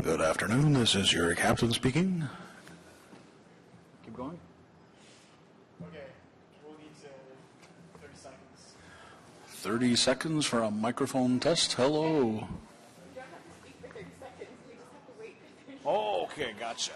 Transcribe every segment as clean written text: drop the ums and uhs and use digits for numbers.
Good afternoon. This is your captain speaking. Keep going. Okay, we'll need 30 seconds. 30 seconds for a microphone test. Hello. You don't have to speak for 30 seconds. You just have to wait for 30 seconds. Oh, okay, gotcha.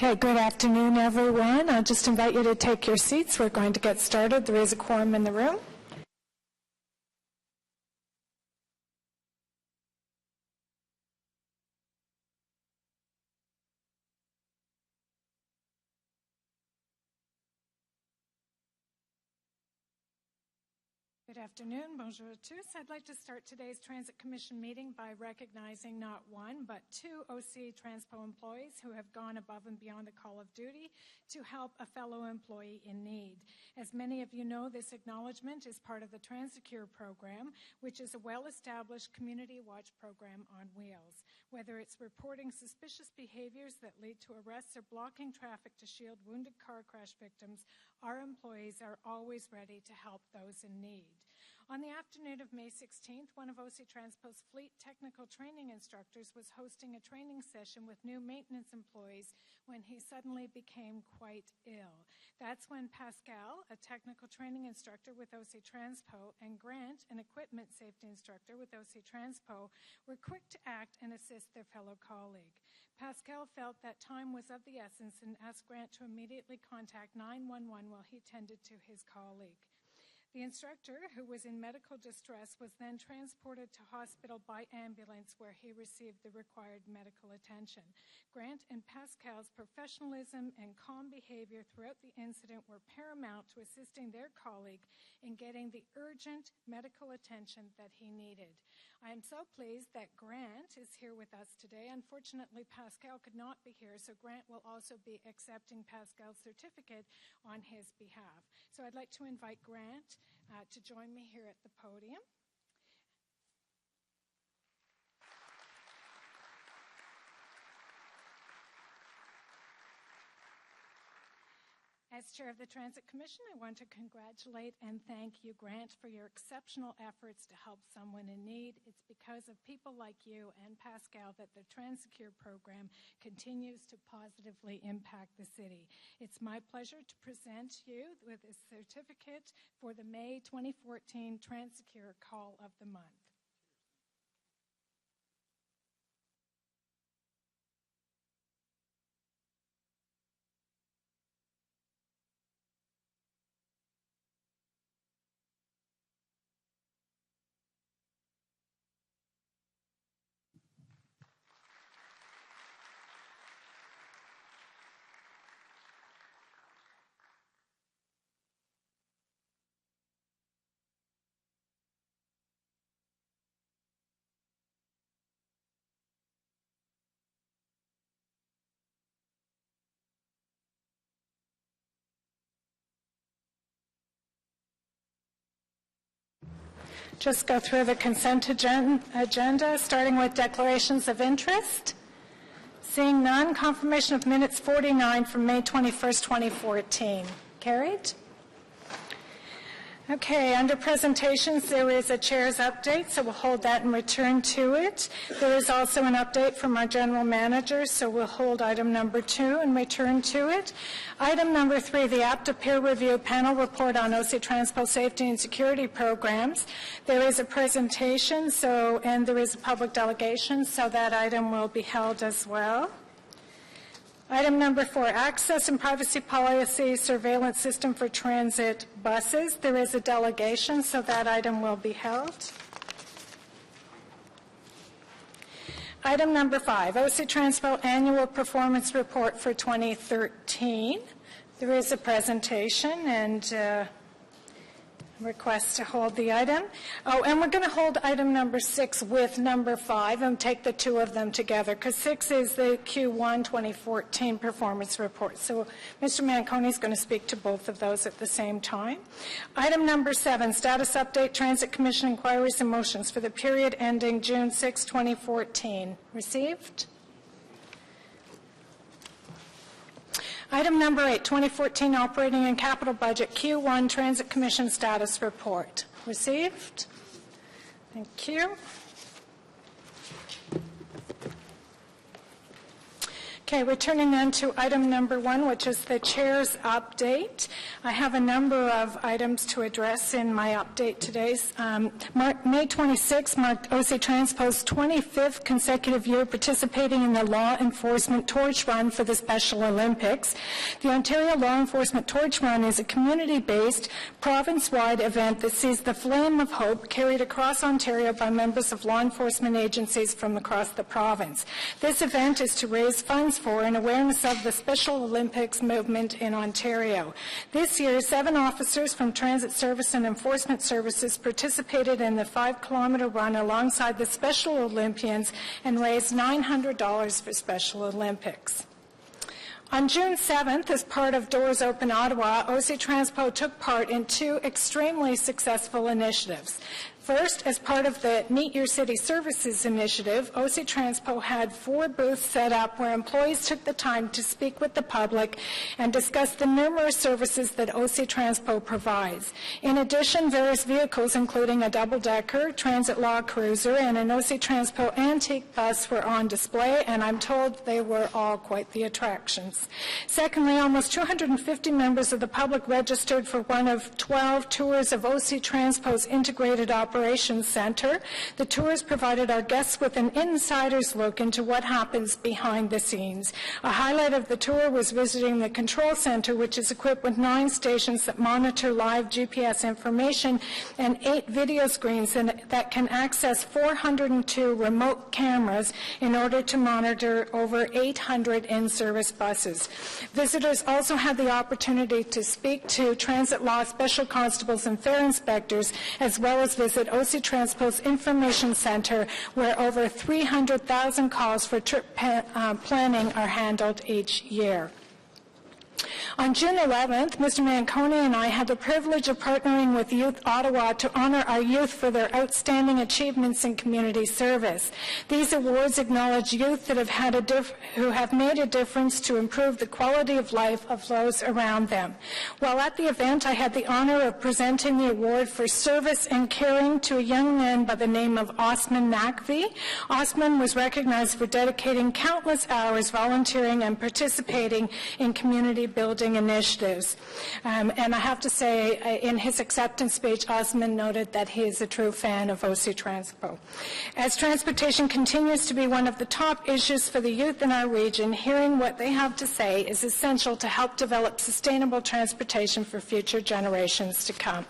Okay, good afternoon, everyone. I'll just invite you to take your seats. We're going to get started. There is a quorum in the room. Good afternoon, bonjour à tous. I'd like to start today's Transit Commission meeting by recognizing not one, but two OC Transpo employees who have gone above and beyond the call of duty to help a fellow employee in need. As many of you know, this acknowledgement is part of the TransSecure program, which is a well-established community watch program on wheels. Whether it's reporting suspicious behaviors that lead to arrests or blocking traffic to shield wounded car crash victims, our employees are always ready to help those in need. On the afternoon of May 16th, one of OC Transpo's fleet technical training instructors was hosting a training session with new maintenance employees when he suddenly became quite ill. That's when Pascal, a technical training instructor with OC Transpo, and Grant, an equipment safety instructor with OC Transpo, were quick to act and assist their fellow colleague. Pascal felt that time was of the essence and asked Grant to immediately contact 911 while he tended to his colleague. The instructor, who was in medical distress, was then transported to hospital by ambulance where he received the required medical attention. Grant and Pascal's professionalism and calm behavior throughout the incident were paramount to assisting their colleague in getting the urgent medical attention that he needed. I am so pleased that Grant is here with us today. Unfortunately, Pascal could not be here, so Grant will also be accepting Pascal's certificate on his behalf. So I'd like to invite Grant to join me here at the podium. As Chair of the Transit Commission, I want to congratulate and thank you, Grant, for your exceptional efforts to help someone in need. It's because of people like you and Pascal that the TransSecure program continues to positively impact the city. It's my pleasure to present you with a certificate for the May 2014 TransSecure Call of the Month. Just go through the consent agenda, starting with declarations of interest. Seeing none, confirmation of minutes 49 from May 21st, 2014. Carried. Okay, under presentations, there is a chair's update, so we'll hold that and return to it. There is also an update from our general manager, so we'll hold item number 2 and return to it. Item number 3, the APTA peer review panel report on OC Transpo safety and security programs. There is a presentation, and there is a public delegation, so that item will be held as well. Item number 4, access and privacy policy surveillance system for transit buses. There is a delegation, so that item will be held. Item number 5, OC Transpo annual performance report for 2013. There is a presentation and request to hold the item. Oh, and we're going to hold item number 6 with number 5 and take the two of them together because 6 is the Q1 2014 performance report. So Mr. Manconi is going to speak to both of those at the same time. Item number 7, status update, Transit Commission inquiries and motions for the period ending June 6, 2014. Received? Item number 8, 2014 Operating and Capital Budget, Q1 Transit Commission Status Report. Received? Thank you. Okay, we're turning then to item number 1, which is the chair's update. I have a number of items to address in my update today. May 26 marked OC Transpo's 25th consecutive year participating in the Law Enforcement Torch Run for the Special Olympics. The Ontario Law Enforcement Torch Run is a community-based, province-wide event that sees the flame of hope carried across Ontario by members of law enforcement agencies from across the province. This event is to raise funds for and awareness of the Special Olympics movement in Ontario. This year, 7 officers from Transit Service and Enforcement Services participated in the 5-kilometer run alongside the Special Olympians and raised $900 for Special Olympics. On June 7th, as part of Doors Open Ottawa, OC Transpo took part in 2 extremely successful initiatives. First, as part of the Meet Your City Services initiative, OC Transpo had 4 booths set up where employees took the time to speak with the public and discuss the numerous services that OC Transpo provides. In addition, various vehicles, including a double-decker, transit law cruiser, and an OC Transpo antique bus were on display, and I'm told they were all quite the attractions. Secondly, almost 250 members of the public registered for one of 12 tours of OC Transpo's integrated Operations Center. The tours provided our guests with an insider's look into what happens behind the scenes. A highlight of the tour was visiting the control center, which is equipped with 9 stations that monitor live GPS information and 8 video screens that can access 402 remote cameras in order to monitor over 800 in-service buses. Visitors also had the opportunity to speak to transit law special constables and fare inspectors, as well as visit OC Transpo's Information Center, where over 300,000 calls for trip planning are handled each year. On June 11th, Mr. Manconi and I had the privilege of partnering with Youth Ottawa to honor our youth for their outstanding achievements in community service. These awards acknowledge youth that who have made a difference to improve the quality of life of those around them. While at the event, I had the honor of presenting the award for service and caring to a young man by the name of Osman Nakvi. Osman was recognized for dedicating countless hours volunteering and participating in community building initiatives. And I have to say, in his acceptance speech, Osman noted that he is a true fan of OC Transpo. As transportation continues to be one of the top issues for the youth in our region, hearing what they have to say is essential to help develop sustainable transportation for future generations to come.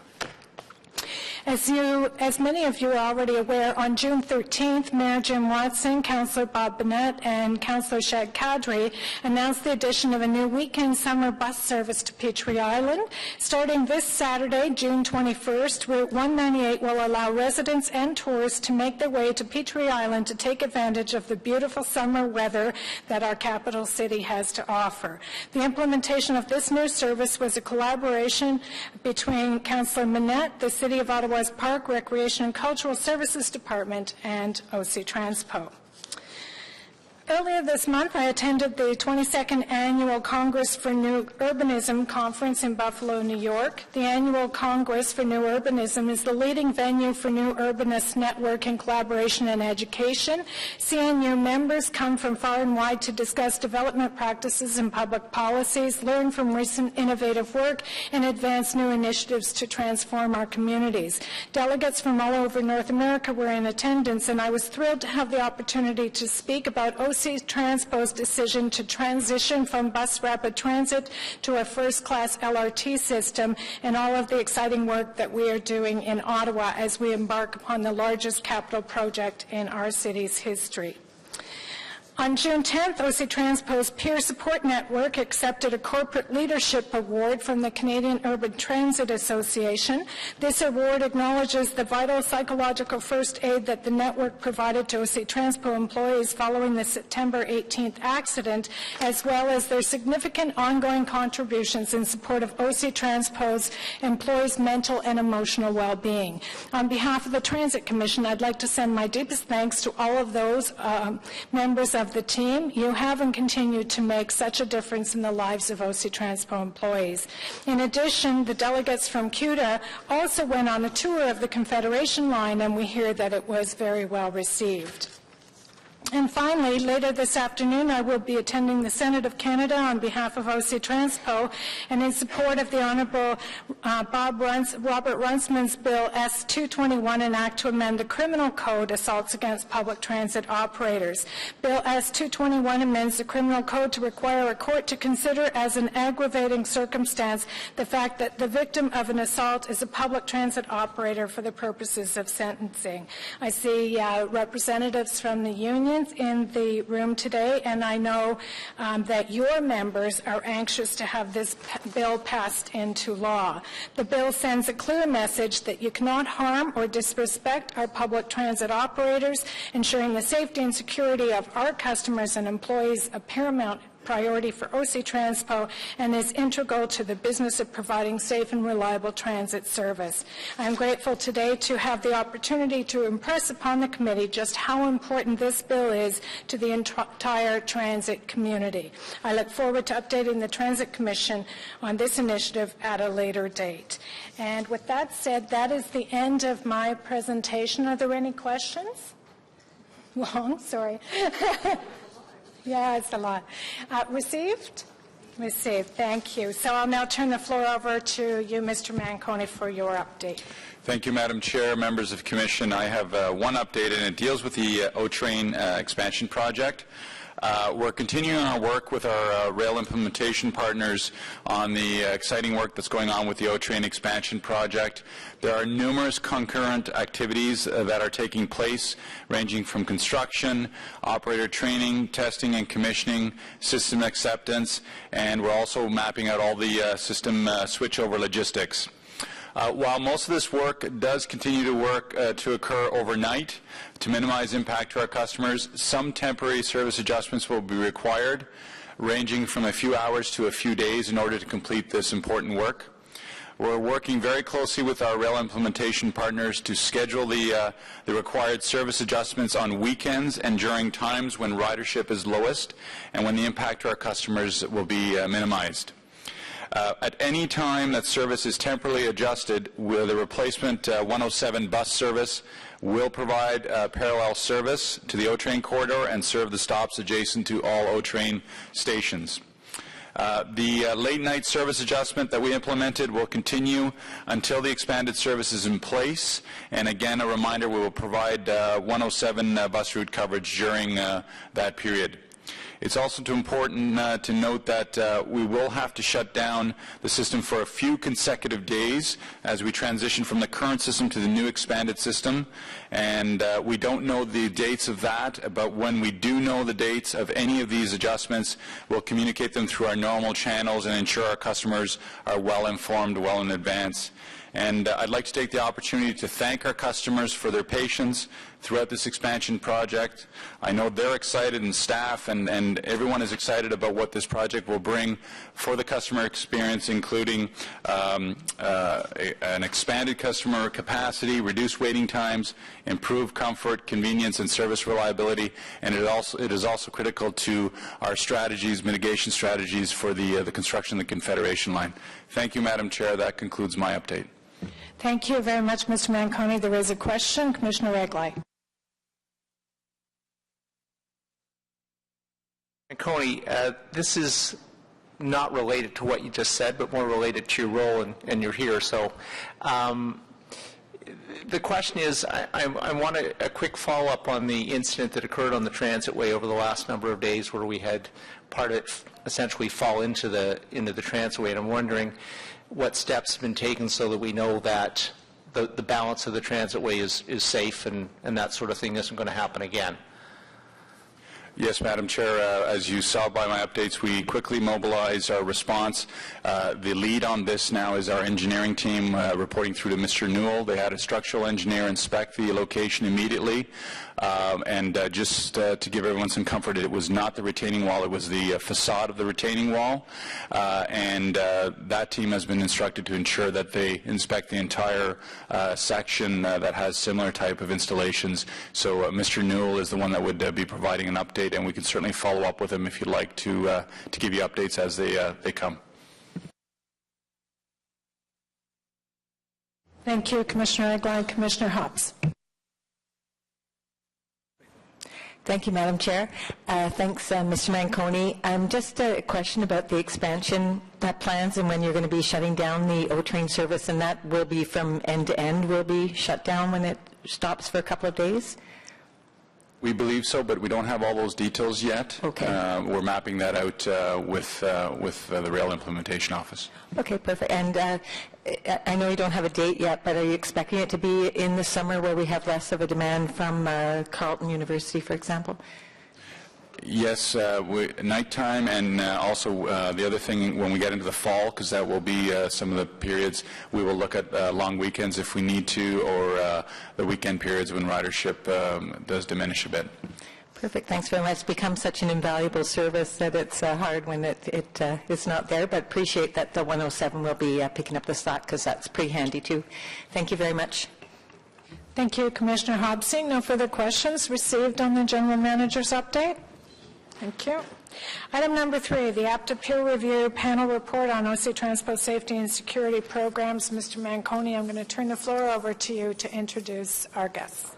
As many of you are already aware, on June 13th, Mayor Jim Watson, Councillor Bob Bennett, and Councillor Shag Kadri announced the addition of a new weekend summer bus service to Petrie Island. Starting this Saturday, June 21st, Route 198 will allow residents and tourists to make their way to Petrie Island to take advantage of the beautiful summer weather that our capital city has to offer. The implementation of this new service was a collaboration between Councillor Minette, the City of Ottawa's Park, Recreation and Cultural Services Department, and OC Transpo. Earlier this month, I attended the 22nd Annual Congress for New Urbanism Conference in Buffalo, New York. The Annual Congress for New Urbanism is the leading venue for New Urbanist network and collaboration and education. CNU members come from far and wide to discuss development practices and public policies, learn from recent innovative work, and advance new initiatives to transform our communities. Delegates from all over North America were in attendance, and I was thrilled to have the opportunity to speak about OC Transpo's decision to transition from bus rapid transit to a first-class LRT system, and all of the exciting work that we are doing in Ottawa as we embark upon the largest capital project in our city's history. On June 10th, OC Transpo's Peer Support Network accepted a Corporate Leadership Award from the Canadian Urban Transit Association. This award acknowledges the vital psychological first aid that the network provided to OC Transpo employees following the September 18th accident, as well as their significant ongoing contributions in support of OC Transpo's employees' mental and emotional well-being. On behalf of the Transit Commission, I'd like to send my deepest thanks to all of those members of the team. You have and continue to make such a difference in the lives of OC Transpo employees. In addition, the delegates from CUDA also went on a tour of the Confederation line, and we hear that it was very well received. And finally, later this afternoon, I will be attending the Senate of Canada on behalf of OC Transpo and in support of the Honourable Robert Runciman's Bill S-221, an act to amend the Criminal Code, Assaults Against Public Transit Operators. Bill S-221 amends the Criminal Code to require a court to consider as an aggravating circumstance the fact that the victim of an assault is a public transit operator for the purposes of sentencing. I see representatives from the unions in the room today, and I know that your members are anxious to have this bill passed into law. The bill sends a clear message that you cannot harm or disrespect our public transit operators, ensuring the safety and security of our customers and employees a paramount priority for OC Transpo and is integral to the business of providing safe and reliable transit service. I am grateful today to have the opportunity to impress upon the committee just how important this bill is to the entire transit community. I look forward to updating the Transit Commission on this initiative at a later date. And with that said, that is the end of my presentation. Are there any questions? Long, sorry. Yeah, it's a lot. Received? Received. Thank you. So I'll now turn the floor over to you, Mr. Manconi, for your update. Thank you, Madam Chair, members of the Commission. I have one update, and it deals with the O-Train expansion project. We're continuing our work with our rail implementation partners on the exciting work that's going on with the O-Train expansion project. There are numerous concurrent activities that are taking place, ranging from construction, operator training, testing and commissioning, system acceptance, and we're also mapping out all the system switchover logistics. While most of this work does continue to occur overnight to minimize impact to our customers, some temporary service adjustments will be required, ranging from a few hours to a few days in order to complete this important work. We're working very closely with our rail implementation partners to schedule the required service adjustments on weekends and during times when ridership is lowest and when the impact to our customers will be minimized. At any time that service is temporarily adjusted, the replacement 107 bus service will provide parallel service to the O-Train corridor and serve the stops adjacent to all O-Train stations. The late-night service adjustment that we implemented will continue until the expanded service is in place. And again, a reminder, we will provide 107 bus route coverage during that period. It's also important to note that we will have to shut down the system for a few consecutive days as we transition from the current system to the new expanded system. And we don't know the dates of that, but when we do know the dates of any of these adjustments, we'll communicate them through our normal channels and ensure our customers are well informed well in advance. And I'd like to take the opportunity to thank our customers for their patience throughout this expansion project. I know they're excited, and staff and everyone is excited about what this project will bring for the customer experience, including an expanded customer capacity, reduced waiting times, improved comfort, convenience, and service reliability. And it is also critical to our strategies, mitigation strategies for the construction of the Confederation line. Thank you, Madam Chair. That concludes my update. Thank you very much, Mr. Manconi. There is a question. Commissioner Regley. Manconi, this is not related to what you just said, but more related to your role, and you're here. So the question is, I want a quick follow-up on the incident that occurred on the Transitway over the last number of days where we had part of it essentially fall into the Transitway. And I'm wondering what steps have been taken so that we know that the balance of the Transitway is safe and that sort of thing isn't going to happen again. Yes, Madam Chair. As you saw by my updates, we quickly mobilized our response. The lead on this now is our engineering team reporting through to Mr. Newell. They had a structural engineer inspect the location immediately. Just to give everyone some comfort, it was not the retaining wall, it was the facade of the retaining wall. That team has been instructed to ensure that they inspect the entire section that has similar type of installations. So Mr. Newell is the one that would be providing an update, and we can certainly follow up with him if you'd like to give you updates as they come. Thank you, Commissioner Regley. Commissioner Hobbs. Thank you, Madam Chair. Thanks, Mr. Manconi. Just a question about the expansion plans and when you're going to be shutting down the O-Train service, and that will be from end to end, will be shut down when it stops for a couple of days? We believe so, but we don't have all those details yet. Okay. We're mapping that out with the Rail Implementation Office. Okay, perfect. And I know you don't have a date yet, but are you expecting it to be in the summer where we have less of a demand from Carleton University, for example? Yes, nighttime, and also the other thing when we get into the fall, because that will be some of the periods, we will look at long weekends if we need to, or the weekend periods when ridership does diminish a bit. Perfect. Thanks very much. It's become such an invaluable service that it's hard when it is not there, but appreciate that the 107 will be picking up the slack, because that's pretty handy too. Thank you very much. Thank you, Commissioner Hobson. No further questions received on the General Manager's update. Thank you. Item number 3, the APTA Peer Review Panel Report on OC Transport Safety and Security Programs. Mr. Manconi, I'm going to turn the floor over to you to introduce our guests.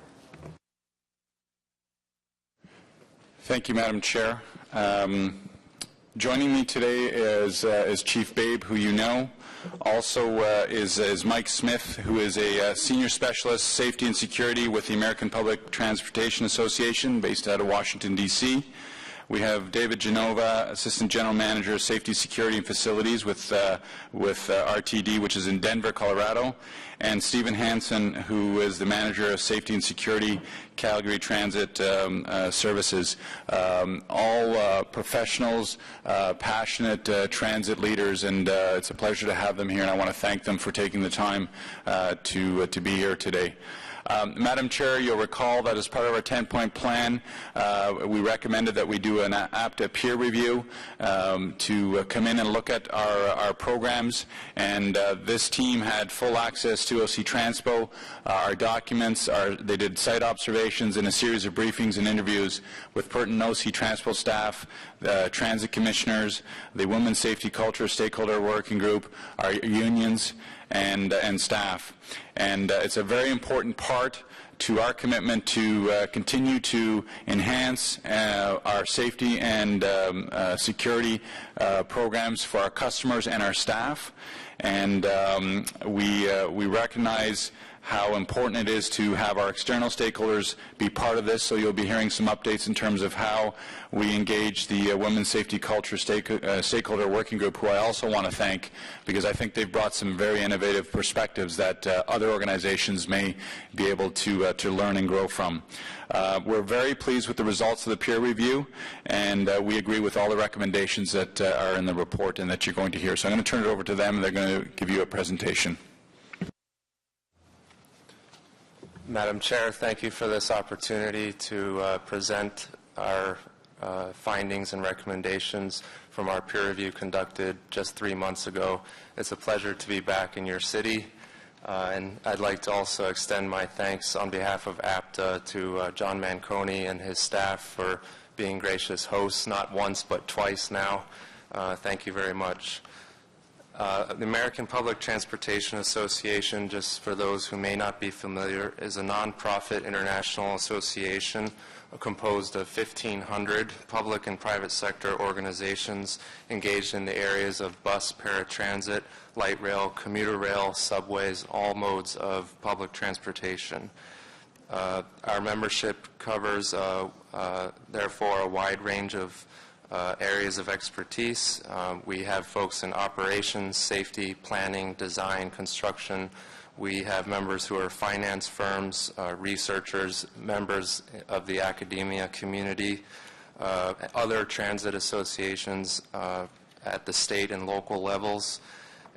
Thank you, Madam Chair. Joining me today is Chief Babe, who you know. Also is Mike Smith, who is a Senior Specialist Safety and Security with the American Public Transportation Association, based out of Washington, D.C. We have David Genova, Assistant General Manager of Safety, Security, and Facilities with RTD, which is in Denver, Colorado, and Stephen Hansen, who is the Manager of Safety and Security, Calgary Transit Services. All professionals, passionate transit leaders, and it's a pleasure to have them here, and I want to thank them for taking the time to be here today. Madam Chair, you'll recall that as part of our 10-point plan, we recommended that we do an APTA peer review to come in and look at our programs, and this team had full access to OC Transpo, our documents, they did site observations and a series of briefings and interviews with pertinent OC Transpo staff, the transit commissioners, the Women's Safety Culture Stakeholder Working Group, our unions, and staff. And it's a very important part to our commitment to continue to enhance our safety and security programs for our customers and our staff. And we recognize how important it is to have our external stakeholders be part of this, so you'll be hearing some updates in terms of how we engage the Women's Safety Culture Stakeholder Working Group, who I also want to thank, because I think they've brought some very innovative perspectives that other organizations may be able to learn and grow from. We're very pleased with the results of the peer review, and we agree with all the recommendations that are in the report and that you're going to hear. So I'm going to turn it over to them, and they're going to give you a presentation. Madam Chair, thank you for this opportunity to present our findings and recommendations from our peer review conducted just 3 months ago. It's a pleasure to be back in your city, and I'd like to also extend my thanks on behalf of APTA to John Manconi and his staff for being gracious hosts, not once but twice now. Thank you very much. The American Public Transportation Association, just for those who may not be familiar, is a nonprofit international association composed of 1,500 public and private sector organizations engaged in the areas of bus, paratransit, light rail, commuter rail, subways, all modes of public transportation. Our membership covers, therefore, a wide range of areas of expertise. We have folks in operations, safety, planning, design, construction. We have members who are finance firms, researchers, members of the academia community, other transit associations at the state and local levels.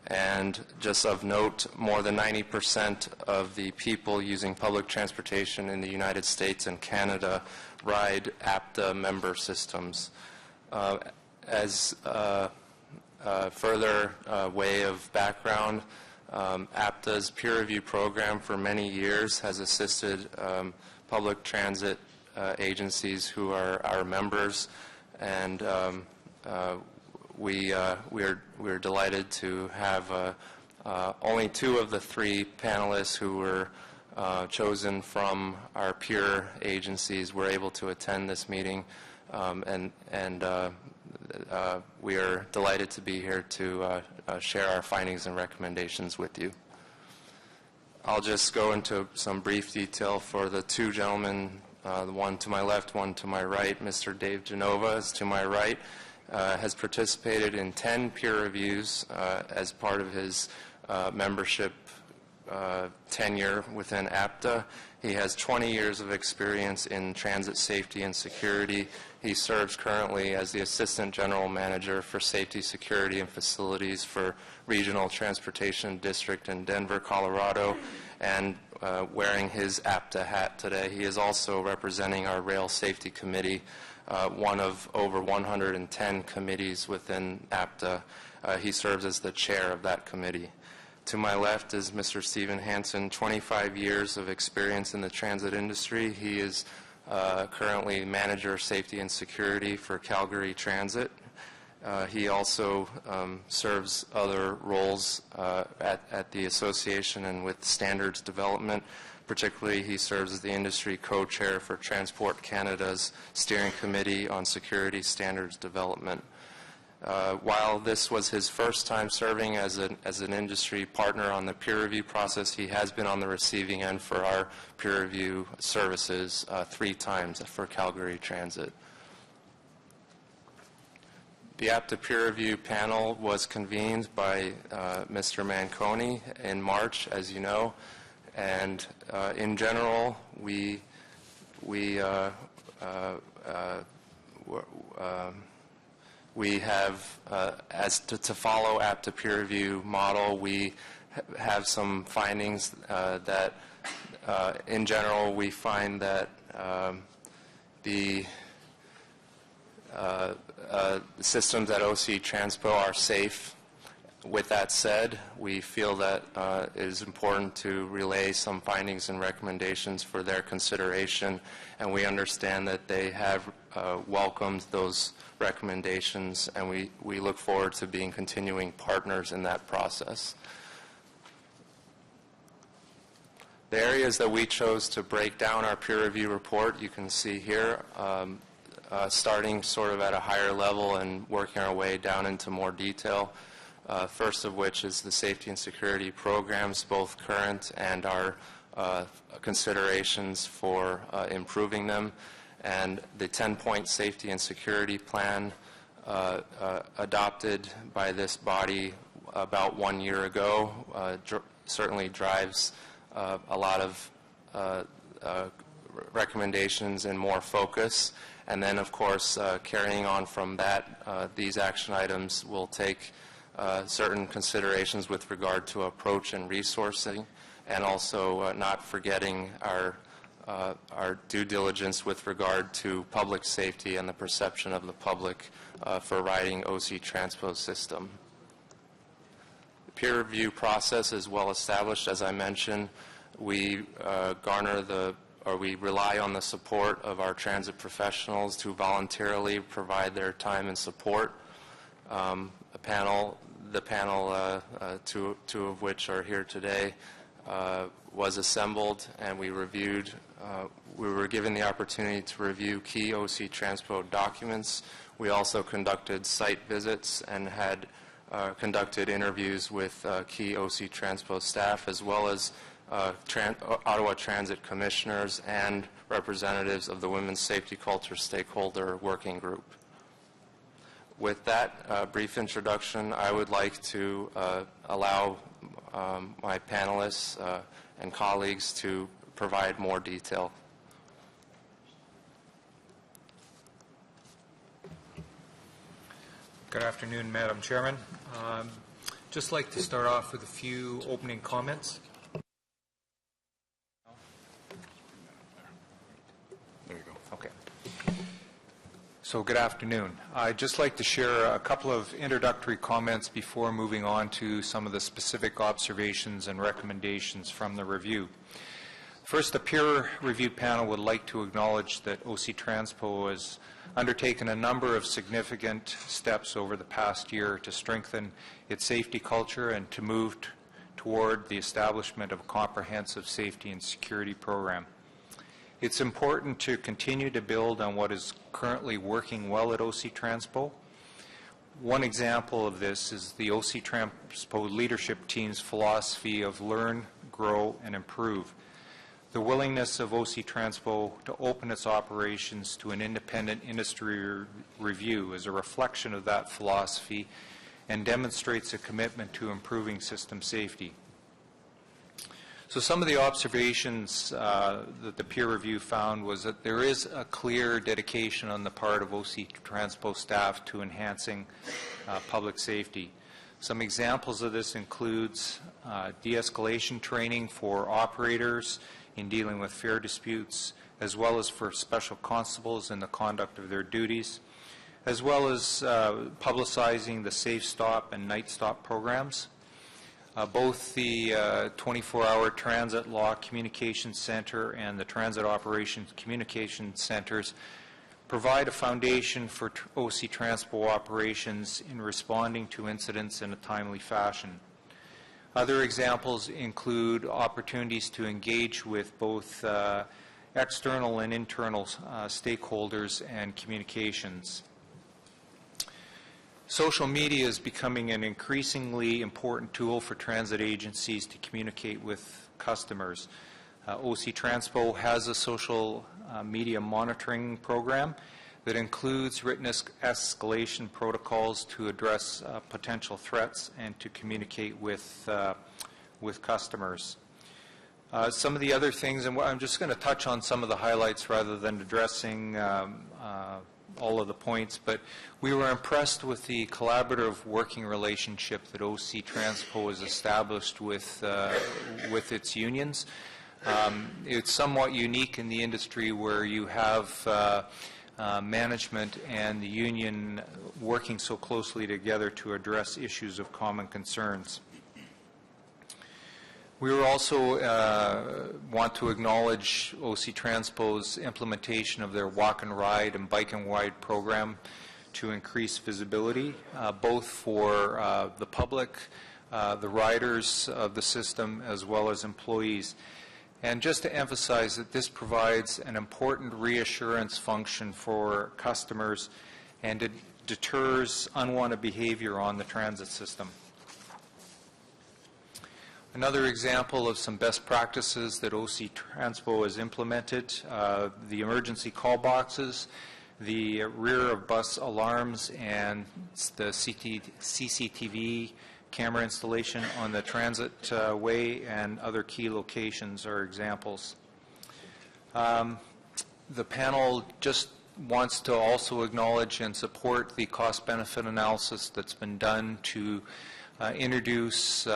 And just of note, more than 90% of the people using public transportation in the United States and Canada ride APTA member systems. As a further way of background, APTA's peer review program for many years has assisted public transit agencies who are our members, and we're delighted to have only 2 of the 3 panelists who were chosen from our peer agencies were able to attend this meeting, and we are delighted to be here to share our findings and recommendations with you. I'll just go into some brief detail for the two gentlemen, the one to my left, one to my right. Mr. Dave Genova is to my right, has participated in 10 peer reviews as part of his membership tenure within APTA. He has 20 years of experience in transit safety and security. He serves currently as the Assistant General Manager for Safety, Security, and Facilities for Regional Transportation District in Denver, Colorado, and wearing his APTA hat today. He is also representing our Rail Safety Committee, one of over 110 committees within APTA. He serves as the chair of that committee. To my left is Mr. Stephen Hansen, 25 years of experience in the transit industry. He is currently Manager of Safety and Security for Calgary Transit. He also serves other roles at the association and with standards development. Particularly, he serves as the industry co-chair for Transport Canada's Steering Committee on Security Standards Development. While this was his first time serving as an industry partner on the peer review process, he has been on the receiving end for our peer review services 3 times for Calgary Transit. The APTA peer review panel was convened by Mr. Manconi in March, as you know, and in general, we have, as to follow APTA peer review model, we have some findings that, in general, we find that the systems at OC Transpo are safe. With that said, we feel that it is important to relay some findings and recommendations for their consideration, and we understand that they have welcomed those recommendations, and we look forward to being continuing partners in that process. The areas that we chose to break down our peer review report, you can see here, starting sort of at a higher level and working our way down into more detail. First of which is the safety and security programs, both current and our considerations for improving them. And the 10-point safety and security plan adopted by this body about 1 year ago certainly drives a lot of recommendations and more focus. And then, of course, carrying on from that, these action items will take certain considerations with regard to approach and resourcing, and also not forgetting our due diligence with regard to public safety and the perception of the public for riding OC Transpo's system. The peer review process is well established. As I mentioned, we we rely on the support of our transit professionals to voluntarily provide their time and support. The panel, two of which are here today, was assembled, and we reviewed. We were given the opportunity to review key OC Transpo documents. We also conducted site visits and had conducted interviews with key OC Transpo staff, as well as Ottawa Transit commissioners and representatives of the Women's Safety Culture Stakeholder Working Group. With that brief introduction, I would like to allow my panelists and colleagues to provide more detail. Good afternoon, Madam Chairman. Just like to start off with a few opening comments. There you go. Okay. So good afternoon. I'd just like to share a couple of introductory comments before moving on to some of the specific observations and recommendations from the review. First, the peer review panel would like to acknowledge that OC Transpo has undertaken a number of significant steps over the past year to strengthen its safety culture and to move toward the establishment of a comprehensive safety and security program. It's important to continue to build on what is currently working well at OC Transpo. One example of this is the OC Transpo leadership team's philosophy of learn, grow, and improve. The willingness of OC Transpo to open its operations to an independent industry review is a reflection of that philosophy and demonstrates a commitment to improving system safety. So some of the observations that the peer review found was that there is a clear dedication on the part of OC Transpo staff to enhancing public safety. Some examples of this includes de-escalation training for operators in dealing with fare disputes, as well as for special constables in the conduct of their duties, as well as publicizing the Safe Stop and Night Stop programs. Both the 24-hour Transit Law Communication Center and the Transit Operations Communication Centers provide a foundation for OC Transpo operations in responding to incidents in a timely fashion. Other examples include opportunities to engage with both external and internal stakeholders and communications. Social media is becoming an increasingly important tool for transit agencies to communicate with customers. OC Transpo has a social media monitoring program that includes written escalation protocols to address potential threats and to communicate with customers. Some of the other things, and I'm just going to touch on some of the highlights rather than addressing all of the points, but we were impressed with the collaborative working relationship that OC Transpo has established with its unions. It's somewhat unique in the industry where you have management and the union working so closely together to address issues of common concerns. We will also want to acknowledge OC Transpo's implementation of their walk and ride and bike and ride program to increase visibility, both for the public, the riders of the system, as well as employees. And just to emphasize that this provides an important reassurance function for customers and it deters unwanted behavior on the transit system. Another example of some best practices that OC Transpo has implemented, the emergency call boxes, the rear of bus alarms, and the CCTV camera installation on the transit way and other key locations are examples. The panel just wants to also acknowledge and support the cost-benefit analysis that's been done to introduce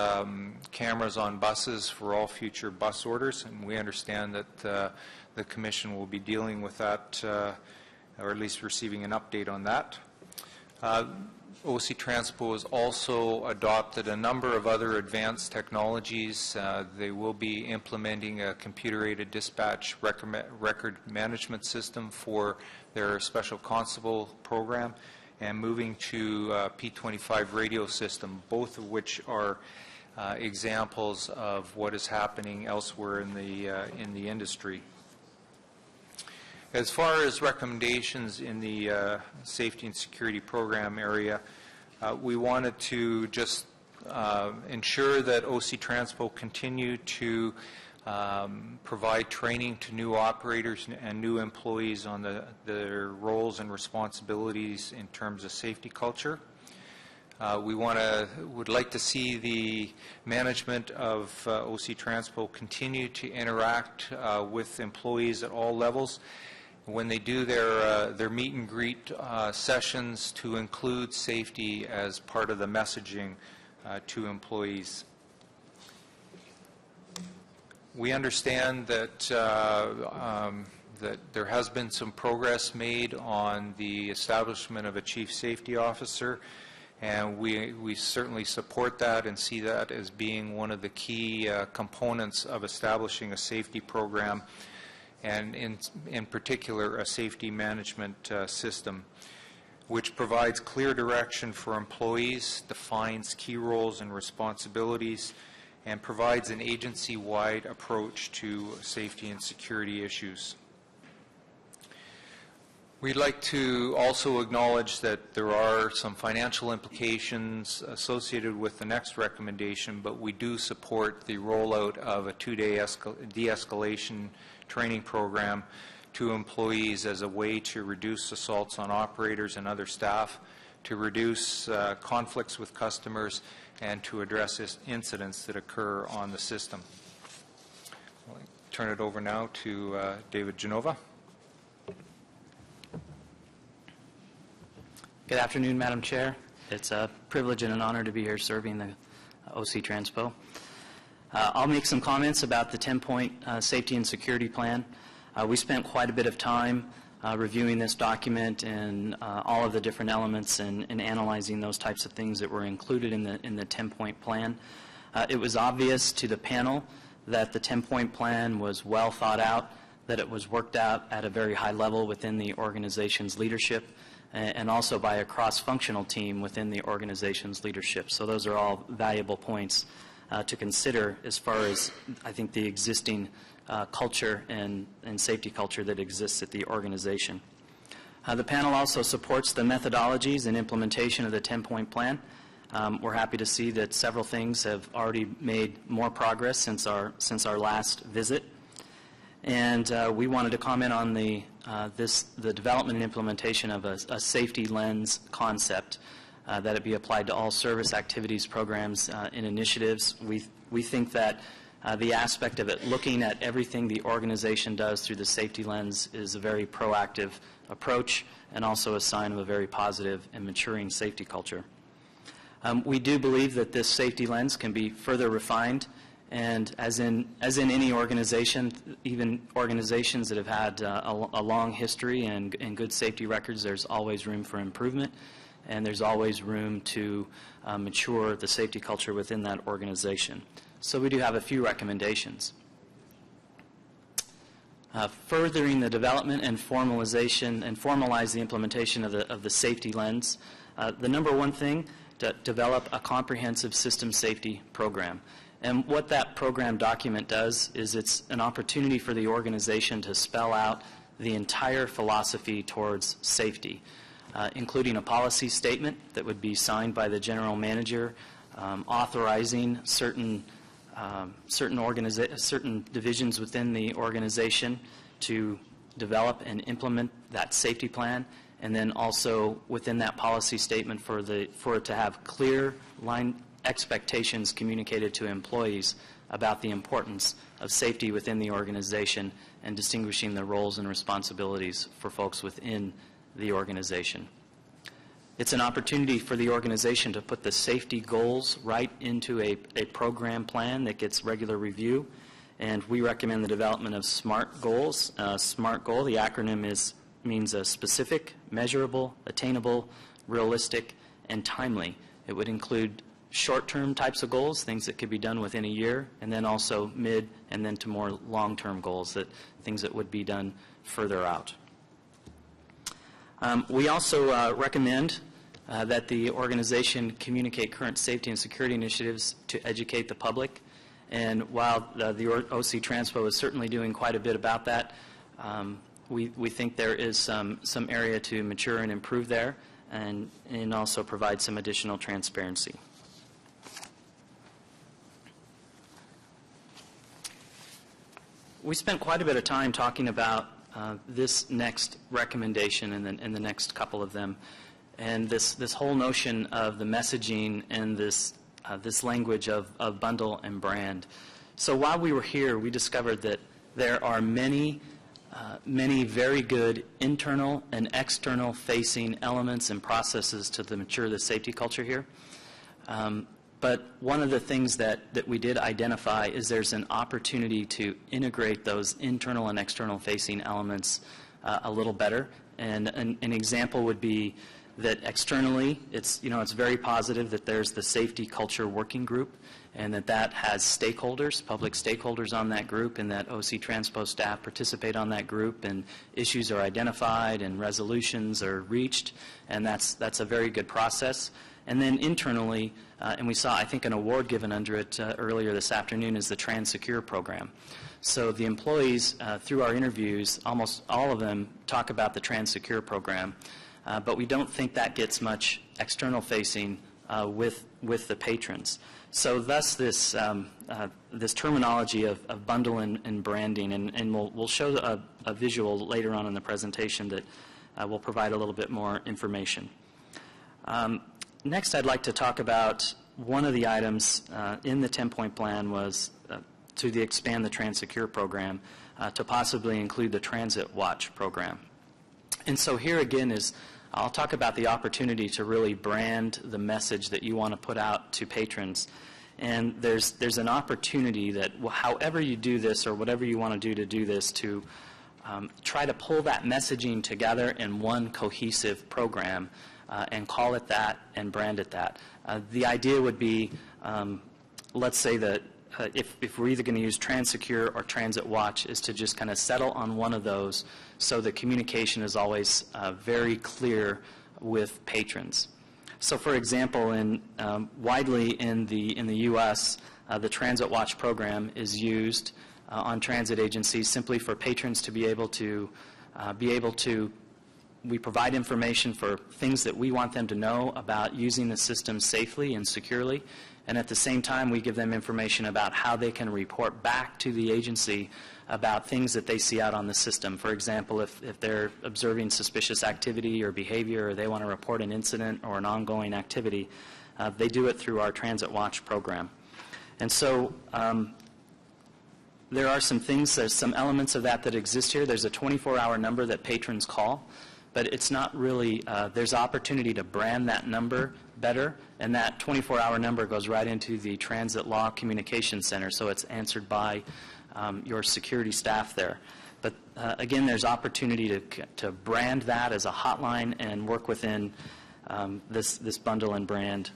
cameras on buses for all future bus orders, and we understand that the Commission will be dealing with that, or at least receiving an update on that. OC Transpo has also adopted a number of other advanced technologies. They will be implementing a computer-aided dispatch record management system for their special constable program and moving to P25 radio system, both of which are examples of what is happening elsewhere in the industry. As far as recommendations in the safety and security program area, we wanted to just ensure that OC Transpo continue to provide training to new operators and new employees on their roles and responsibilities in terms of safety culture. We would like to see the management of OC Transpo continue to interact with employees at all levels when they do their meet and greet sessions to include safety as part of the messaging to employees. We understand that that there has been some progress made on the establishment of a Chief Safety Officer, and we certainly support that and see that as being one of the key components of establishing a safety program, and in particular a safety management system, which provides clear direction for employees, defines key roles and responsibilities, and provides an agency-wide approach to safety and security issues. We'd like to also acknowledge that there are some financial implications associated with the next recommendation, but we do support the rollout of a 2-day de-escalation training program to employees as a way to reduce assaults on operators and other staff, to reduce conflicts with customers, and to address incidents that occur on the system. I'll turn it over now to David Genova. Good afternoon, Madam Chair. It's a privilege and an honor to be here serving the OC Transpo. I'll make some comments about the 10-point safety and security plan. We spent quite a bit of time reviewing this document and all of the different elements and analyzing those types of things that were included in the 10-point plan. It was obvious to the panel that the 10-point plan was well thought out, that it was worked out at a very high level within the organization's leadership, and also by a cross-functional team within the organization's leadership. So those are all valuable points to consider as far as, I think, the existing culture and safety culture that exists at the organization. The panel also supports the methodologies and implementation of the 10-point plan. We're happy to see that several things have already made more progress since our last visit. And we wanted to comment on the development and implementation of a safety lens concept, that it be applied to all service activities, programs, and initiatives. We think that the aspect of it, looking at everything the organization does through the safety lens, is a very proactive approach and also a sign of a very positive and maturing safety culture. We do believe that this safety lens can be further refined, and as in any organization, even organizations that have had a long history and good safety records, there's always room for improvement, and there's always room to mature the safety culture within that organization. So we do have a few recommendations. Furthering the development and formalization and formalize the implementation of the safety lens. The number one thing, to develop a comprehensive system safety program. And what that program document does is it's an opportunity for the organization to spell out the entire philosophy towards safety, including a policy statement that would be signed by the general manager, authorizing certain divisions within the organization to develop and implement that safety plan, and then also within that policy statement for it to have clear line expectations communicated to employees about the importance of safety within the organization and distinguishing the roles and responsibilities for folks within the organization. It's an opportunity for the organization to put the safety goals right into a program plan that gets regular review, and we recommend the development of SMART goals. SMART goal, the acronym means specific, measurable, attainable, realistic, and timely. It would include short-term types of goals, things that could be done within a year, and then also mid and then to more long-term goals, things that would be done further out. We also recommend that the organization communicate current safety and security initiatives to educate the public. And while the OC Transpo is certainly doing quite a bit about that, we think there is some area to mature and improve there, and also provide some additional transparency. We spent quite a bit of time talking about this next recommendation and the next couple of them, and this whole notion of the messaging and this language of bundle and brand. So while we were here, we discovered that there are many very good internal and external facing elements and processes to mature the safety culture here. But one of the things that we did identify is there's an opportunity to integrate those internal and external facing elements a little better. And an example would be that externally, it's very positive that there's the Safety Culture Working Group, and that has stakeholders, public stakeholders on that group, and that OC Transpo staff participate on that group, and issues are identified and resolutions are reached, and that's a very good process. And then internally, and we saw, I think, an award given under it earlier this afternoon, is the Trans Secure program. So the employees, through our interviews, almost all of them talk about the Trans Secure program, but we don't think that gets much external facing with the patrons. So thus this terminology of bundle and branding, and we'll show a visual later on in the presentation that will provide a little bit more information. Next, I'd like to talk about one of the items in the 10-point plan was to expand the Trans Secure program to possibly include the Transit Watch program. And so here again I'll talk about the opportunity to really brand the message that you want to put out to patrons. And there's an opportunity that however you do this or whatever you want to do this to try to pull that messaging together in one cohesive program and call it that and brand it that. The idea would be, let's say that if we're either going to use Trans Secure or Transit Watch, is to just kind of settle on one of those so the communication is always very clear with patrons. So for example, widely in the U.S., the Transit Watch program is used on transit agencies simply for patrons to be able to we provide information for things that we want them to know about using the system safely and securely, and at the same time we give them information about how they can report back to the agency about things that they see out on the system. For example, if they're observing suspicious activity or behavior, or they want to report an incident or an ongoing activity, they do it through our Transit Watch program. And so there are there's some elements of that exist here. There's a 24-hour number that patrons call, but it's not really, there's opportunity to brand that number better, and that 24-hour number goes right into the Transit Law Communication Center, so it's answered by your security staff there. But again, there's opportunity to brand that as a hotline and work within this bundle and brand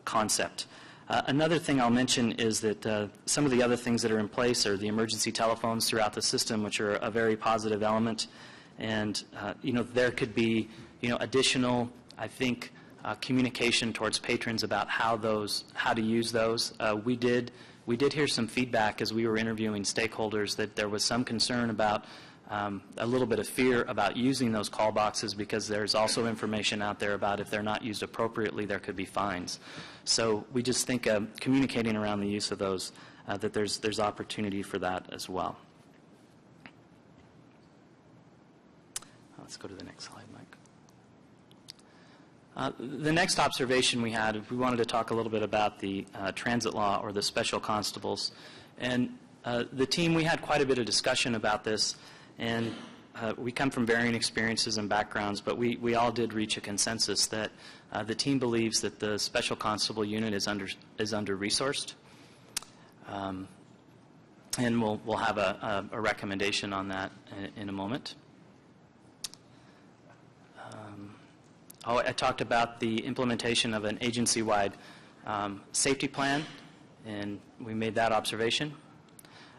concept. Another thing I'll mention is that some of the other things that are in place are the emergency telephones throughout the system, which are a very positive element. And there could be additional, I think, communication towards patrons about how to use those. We did hear some feedback as we were interviewing stakeholders that there was some concern about a little bit of fear about using those call boxes, because there's also information out there about if they're not used appropriately, there could be fines. So we just think communicating around the use of those, that there's opportunity for that as well. Let's go to the next slide, Mike. The next observation we had, we wanted to talk a little bit about the transit law, or the special constables. And the team, we had quite a bit of discussion about this, and we come from varying experiences and backgrounds, but we all did reach a consensus that the team believes that the special constable unit is under-resourced. And we'll have a recommendation on that in a moment. I talked about the implementation of an agency-wide safety plan, and we made that observation.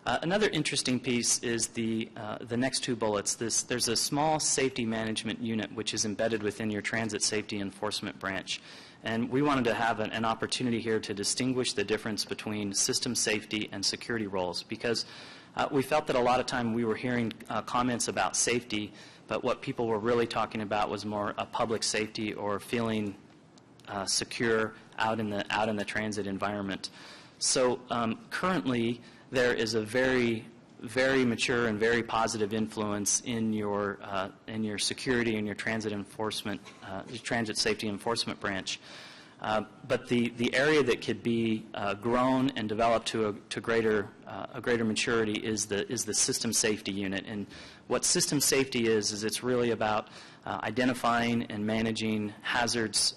Another interesting piece is the next two bullets. There's a small safety management unit which is embedded within your transit safety enforcement branch. And we wanted to have an opportunity here to distinguish the difference between system safety and security roles, because we felt that a lot of time we were hearing comments about safety, but what people were really talking about was more a public safety or feeling secure out in the transit environment. So currently there is a very mature and very positive influence in your security and your transit enforcement, transit safety enforcement branch. But the area that could be grown and developed to a greater maturity is the system safety unit. And what system safety is it's really about identifying and managing hazards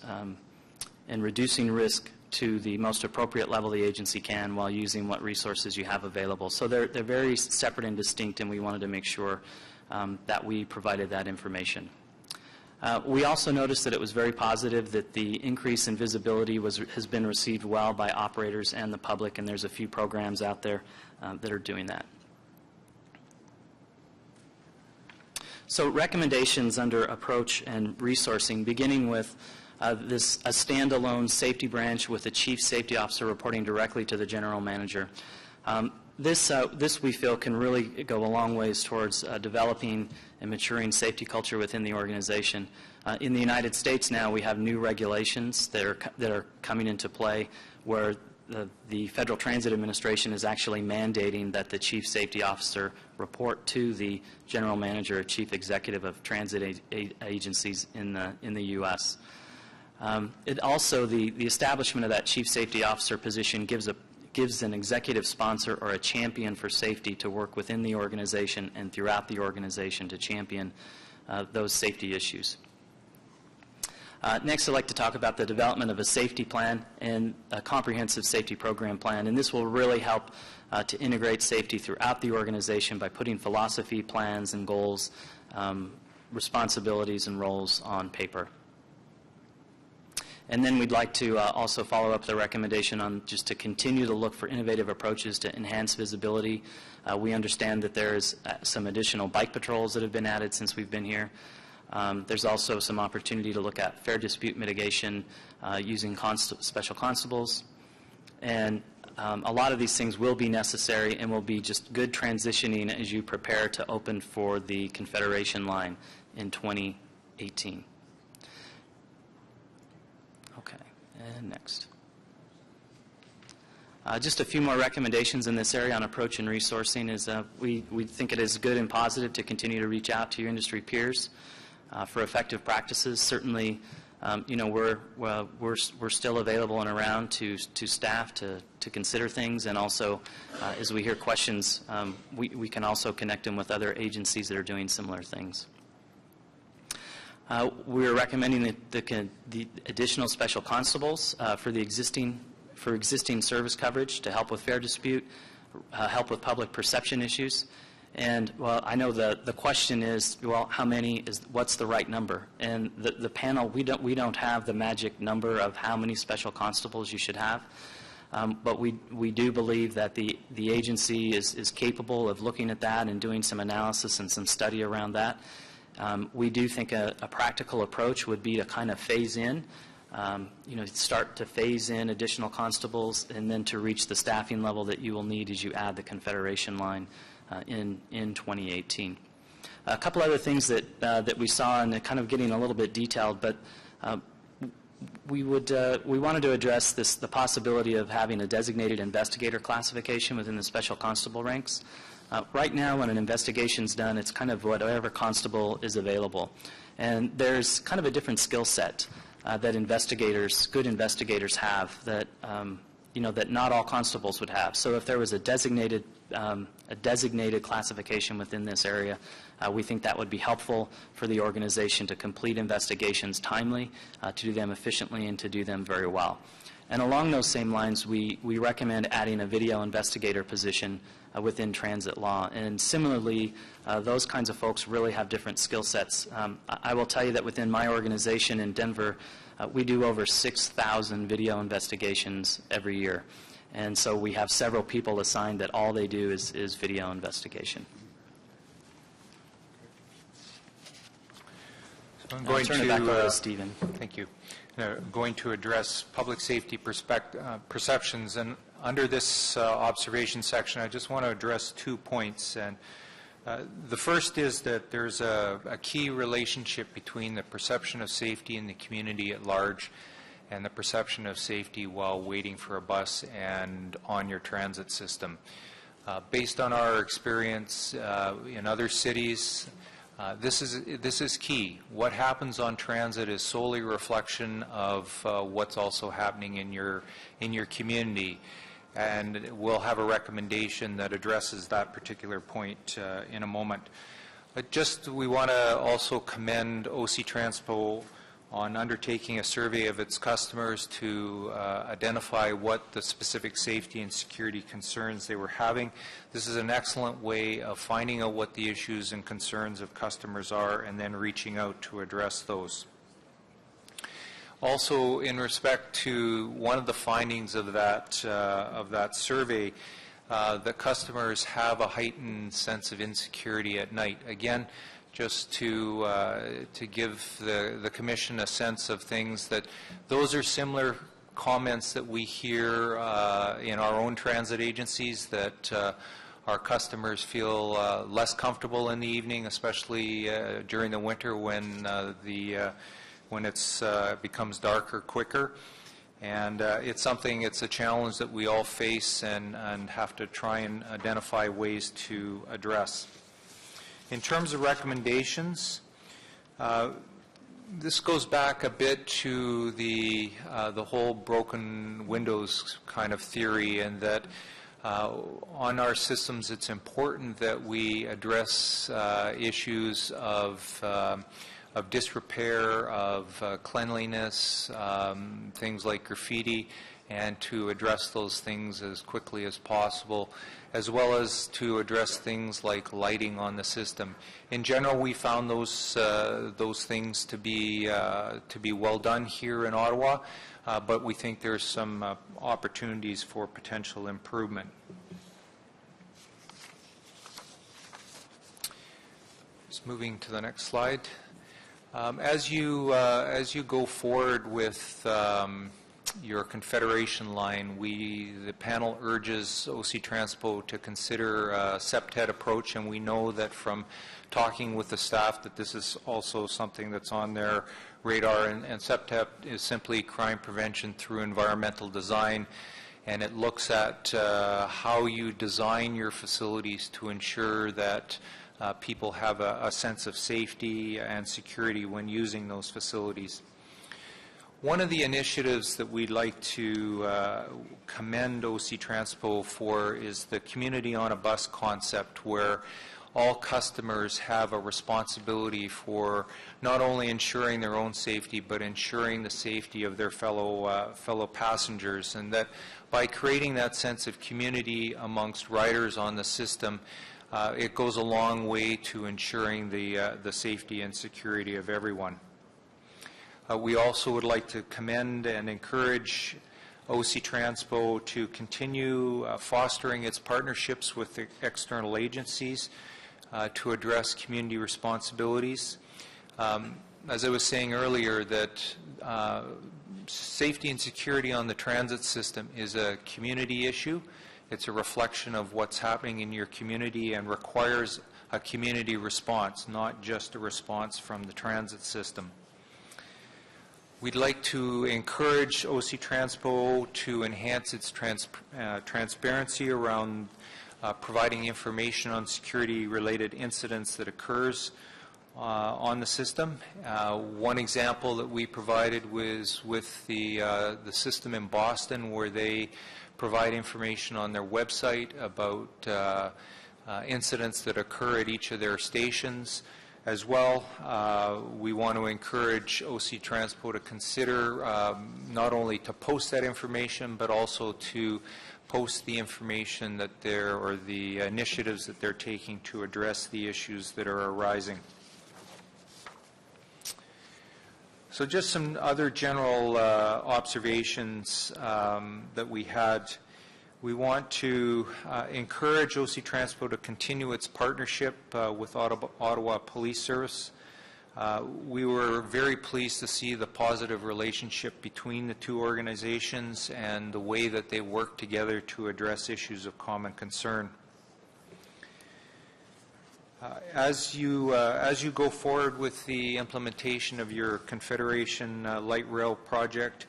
and reducing risk to the most appropriate level the agency can while using what resources you have available. So they're very separate and distinct, and we wanted to make sure that we provided that information. We also noticed that it was very positive that the increase in visibility has been received well by operators and the public, and there's a few programs out there that are doing that. So recommendations under approach and resourcing, beginning with a standalone safety branch with a chief safety officer reporting directly to the general manager. This we feel can really go a long ways towards developing and maturing safety culture within the organization. In the United States now, we have new regulations that are coming into play where the Federal Transit Administration is actually mandating that the chief safety officer report to the general manager or chief executive of transit agencies in the U.S. It also, the establishment of that chief safety officer position gives an executive sponsor or a champion for safety to work within the organization and throughout the organization to champion those safety issues. Next, I'd like to talk about the development of a safety plan and a comprehensive safety program plan, and this will really help to integrate safety throughout the organization by putting philosophy, plans, and goals, responsibilities, and roles on paper. And then we'd like to also follow up the recommendation on just to continue to look for innovative approaches to enhance visibility. We understand that there's some additional bike patrols that have been added since we've been here. There's also some opportunity to look at fair dispute mitigation using special constables. And a lot of these things will be necessary and will be just good transitioning as you prepare to open for the Confederation line in 2018. Okay, and next. Just a few more recommendations in this area on approach and resourcing is we think it is good and positive to continue to reach out to your industry peers for effective practices. Certainly, you know, we're still available and around to staff to consider things, and also as we hear questions, we can also connect them with other agencies that are doing similar things. We're recommending the additional special constables for existing service coverage to help with fair dispute, help with public perception issues. And, well, I know the question is, well, how many what's the right number? And the panel, we don't have the magic number of how many special constables you should have. But we do believe that the agency is capable of looking at that and doing some analysis and some study around that. We do think a practical approach would be to kind of phase in, you know, start to phase in additional constables and then to reach the staffing level that you will need as you add the Confederation line in 2018. A couple other things that we saw, and kind of getting a little bit detailed, but we wanted to address the possibility of having a designated investigator classification within the special constable ranks. Right now, when an investigation is done, it's kind of whatever constable is available. And there's kind of a different skill set that good investigators have that, you know, that not all constables would have. So if there was a designated classification within this area, we think that would be helpful for the organization to complete investigations timely, to do them efficiently, and to do them very well. And along those same lines, we recommend adding a video investigator position within transit law. And similarly, those kinds of folks really have different skill sets. I will tell you that within my organization in Denver, we do over 6,000 video investigations every year. And so we have several people assigned that all they do is video investigation. So I'm I'll going turn it back over to Stephen. Thank you. Going to address public safety perceptions, and under this observation section, I just want to address 2 points. And the first is that there's a key relationship between the perception of safety in the community at large and the perception of safety while waiting for a bus and on your transit system. Based on our experience in other cities, this is key. What happens on transit is solely a reflection of what's also happening in your community, and we'll have a recommendation that addresses that particular point in a moment. But we want to also commend OC Transpo on undertaking a survey of its customers to identify what the specific safety and security concerns they were having. This is an excellent way of finding out what the issues and concerns of customers are and then reaching out to address those. Also, in respect to one of the findings of that survey, that customers have a heightened sense of insecurity at night. Again, just to give the Commission a sense of things, that those are similar comments that we hear in our own transit agencies, that our customers feel less comfortable in the evening, especially during the winter when it becomes darker quicker. And it's a challenge that we all face and have to try and identify ways to address. In terms of recommendations, this goes back a bit to the whole broken windows kind of theory, and that on our systems it's important that we address issues of disrepair, of cleanliness, things like graffiti, and to address those things as quickly as possible, as well as to address things like lighting on the system. In general, we found those things to be well done here in Ottawa, but we think there's some opportunities for potential improvement. Just moving to the next slide. As you go forward with your Confederation line, the panel urges OC Transpo to consider a septet approach, and we know that from talking with the staff that this is also something that's on their radar. And septet is simply crime prevention through environmental design, and it looks at how you design your facilities to ensure that people have a sense of safety and security when using those facilities. One of the initiatives that we'd like to commend OC Transpo for is the community on a bus concept, where all customers have a responsibility for not only ensuring their own safety, but ensuring the safety of their fellow passengers, and that by creating that sense of community amongst riders on the system, it goes a long way to ensuring the safety and security of everyone. We also would like to commend and encourage OC Transpo to continue fostering its partnerships with the external agencies to address community responsibilities. As I was saying earlier, that safety and security on the transit system is a community issue. It's a reflection of what's happening in your community and requires a community response, not just a response from the transit system. We'd like to encourage OC Transpo to enhance its transparency around providing information on security-related incidents that occurs on the system. One example that we provided was with the system in Boston, where they provide information on their website about incidents that occur at each of their stations. As well, we want to encourage OC Transpo to consider not only to post that information, but also to post the information that or the initiatives that they're taking to address the issues that are arising. So just some other general observations that we had. We want to encourage OC Transpo to continue its partnership with Ottawa Police Service. We were very pleased to see the positive relationship between the two organizations and the way that they work together to address issues of common concern. As you go forward with the implementation of your Confederation Light Rail project,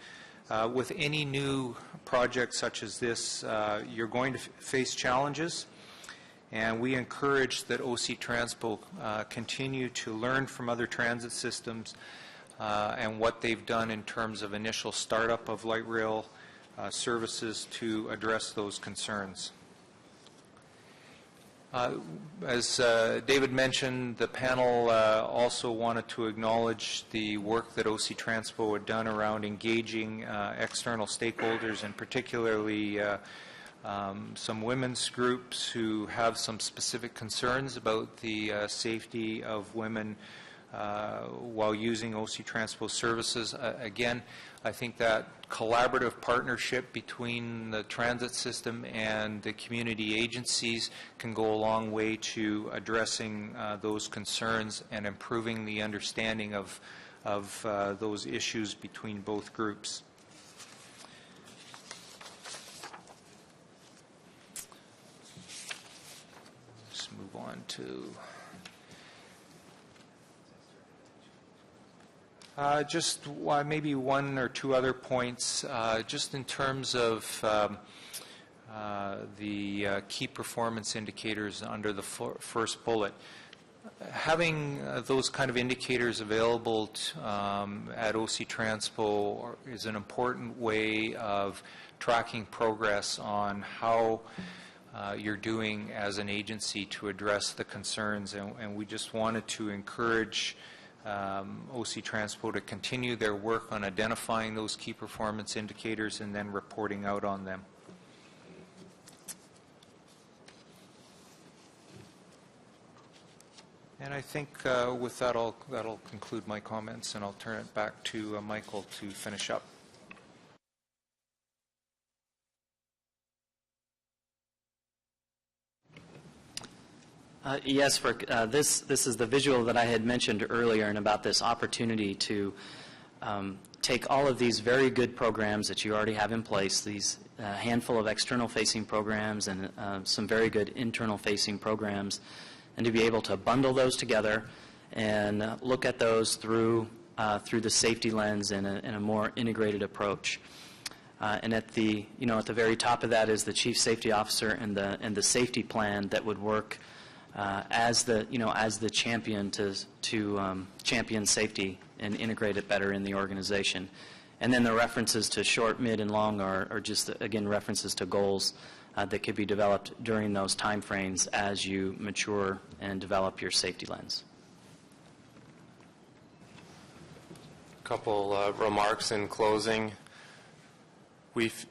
with any new project such as this, you're going to face challenges, and we encourage that OC Transpo continue to learn from other transit systems and what they've done in terms of initial startup of light rail services to address those concerns. As David mentioned, the panel also wanted to acknowledge the work that OC Transpo had done around engaging external stakeholders, and particularly some women's groups who have some specific concerns about the safety of women while using OC Transpo services. Again, I think that collaborative partnership between the transit system and the community agencies can go a long way to addressing those concerns and improving the understanding of those issues between both groups. Let's move on to just maybe one or two other points, just in terms of the key performance indicators under the first bullet. Having those kind of indicators available at OC Transpo is an important way of tracking progress on how you're doing as an agency to address the concerns, and we just wanted to encourage OC Transpo to continue their work on identifying those key performance indicators and then reporting out on them. And I think with that, that'll conclude my comments, and I'll turn it back to Michael to finish up. Yes, this is the visual that I had mentioned earlier, and about this opportunity to take all of these very good programs that you already have in place, these handful of external-facing programs and some very good internal-facing programs, and to be able to bundle those together and look at those through the safety lens in a more integrated approach. And at the very top of that is the Chief Safety Officer and the safety plan that would work as the champion to champion safety and integrate it better in the organization. And then the references to short, mid, and long are just, again, references to goals that could be developed during those time frames as you mature and develop your safety lens. A couple remarks in closing.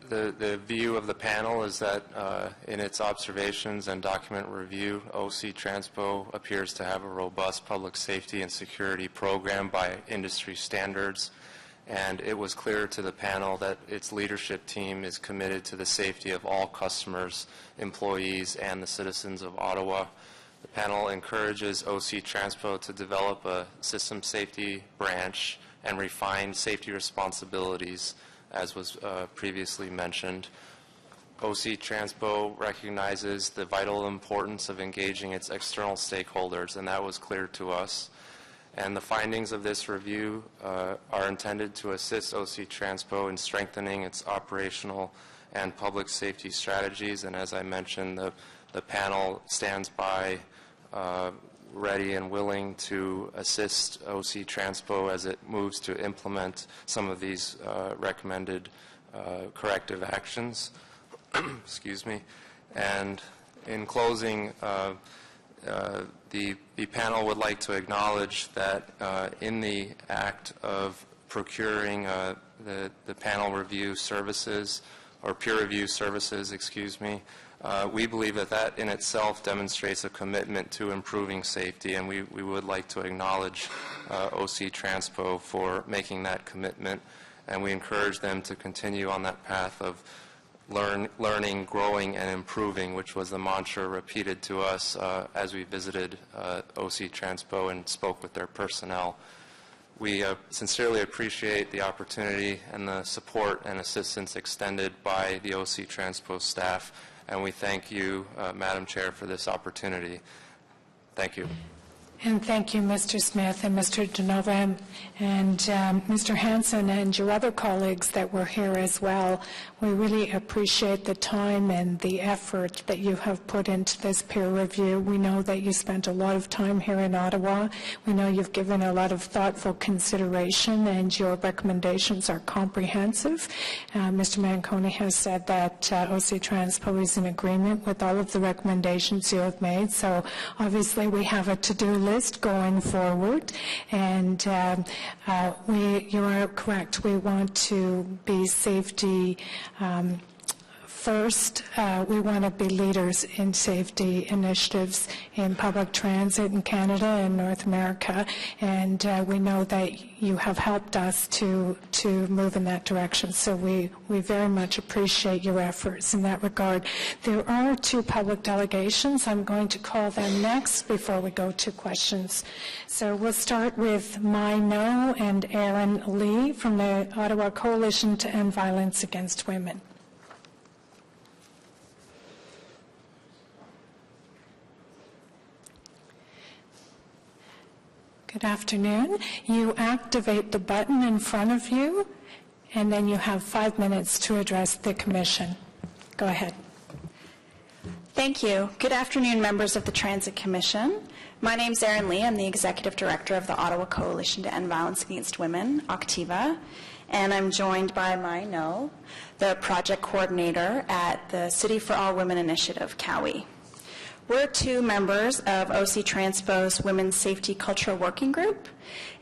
The view of the panel is that in its observations and document review, OC Transpo appears to have a robust public safety and security program by industry standards, and it was clear to the panel that its leadership team is committed to the safety of all customers, employees, and the citizens of Ottawa. The panel encourages OC Transpo to develop a system safety branch and refine safety responsibilities, as was previously mentioned. OC Transpo recognizes the vital importance of engaging its external stakeholders, and that was clear to us. And the findings of this review are intended to assist OC Transpo in strengthening its operational and public safety strategies, and as I mentioned, the panel stands by ready and willing to assist OC Transpo as it moves to implement some of these recommended corrective actions. Excuse me. And in closing, the panel would like to acknowledge that in the act of procuring the panel review services, or peer review services, excuse me, we believe that in itself demonstrates a commitment to improving safety, and we would like to acknowledge OC Transpo for making that commitment, and we encourage them to continue on that path of learning, growing, and improving, which was the mantra repeated to us as we visited OC Transpo and spoke with their personnel. We sincerely appreciate the opportunity and the support and assistance extended by the OC Transpo staff, and we thank you, Madam Chair, for this opportunity. Thank you. And thank you, Mr. Smith and Mr. Denova and Mr. Hanson and your other colleagues that were here as well. We really appreciate the time and the effort that you have put into this peer review. We know that you spent a lot of time here in Ottawa. We know you've given a lot of thoughtful consideration and your recommendations are comprehensive. Mr. Manconi has said that OC Transpo is in agreement with all of the recommendations you have made. So obviously we have a to-do list going forward, and you are correct. We want to be safety first. We want to be leaders in safety initiatives in public transit in Canada and North America, and we know that you have helped us to move in that direction. So we very much appreciate your efforts in that regard. There are two public delegations. I'm going to call them next before we go to questions. So we'll start with Mai No and Aaron Lee from the Ottawa Coalition to End Violence Against Women. Good afternoon. You activate the button in front of you, and then you have 5 minutes to address the Commission. Go ahead. Thank you. Good afternoon, members of the Transit Commission. My name is Erin Lee. I'm the Executive Director of the Ottawa Coalition to End Violence Against Women, OCTIVA, and I'm joined by Mai No, the Project Coordinator at the City for All Women Initiative, COWI. We're two members of OC Transpo's Women's Safety Cultural Working Group,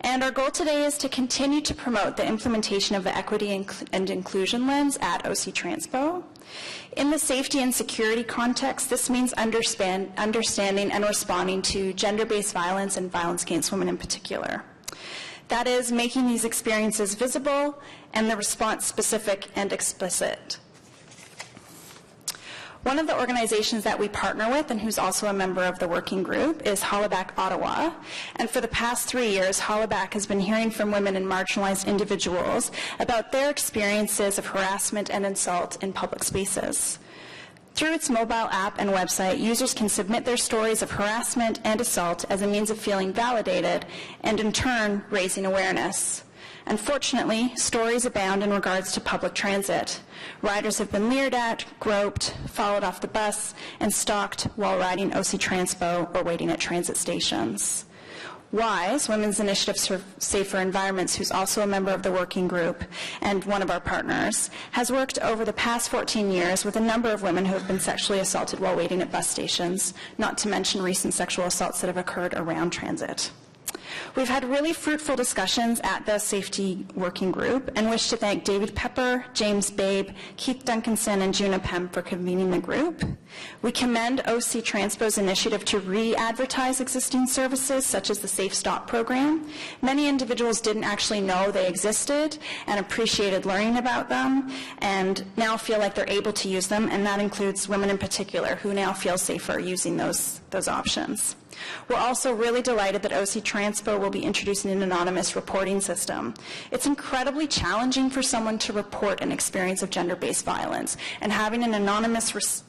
and our goal today is to continue to promote the implementation of the equity and inclusion lens at OC Transpo. In the safety and security context, this means understanding and responding to gender-based violence and violence against women in particular. That is, making these experiences visible and the response specific and explicit. One of the organizations that we partner with and who's also a member of the working group is Hollaback Ottawa. And for the past 3 years, Hollaback has been hearing from women and marginalized individuals about their experiences of harassment and insult in public spaces. Through its mobile app and website, users can submit their stories of harassment and assault as a means of feeling validated and, in turn, raising awareness. Unfortunately, stories abound in regards to public transit. Riders have been leered at, groped, followed off the bus, and stalked while riding OC Transpo or waiting at transit stations. WISE, Women's Initiative for Safer Environments, who's also a member of the working group and one of our partners, has worked over the past 14 years with a number of women who have been sexually assaulted while waiting at bus stations, not to mention recent sexual assaults that have occurred around transit. We've had really fruitful discussions at the Safety Working Group and wish to thank David Pepper, James Babe, Keith Duncanson, and Juna Pem for convening the group. We commend OC Transpo's initiative to re-advertise existing services such as the Safe Stop program. Many individuals didn't actually know they existed and appreciated learning about them and now feel like they're able to use them, and that includes women in particular who now feel safer using those options. We're also really delighted that OC Transpo will be introducing an anonymous reporting system. It's incredibly challenging for someone to report an experience of gender-based violence, and having an anonymous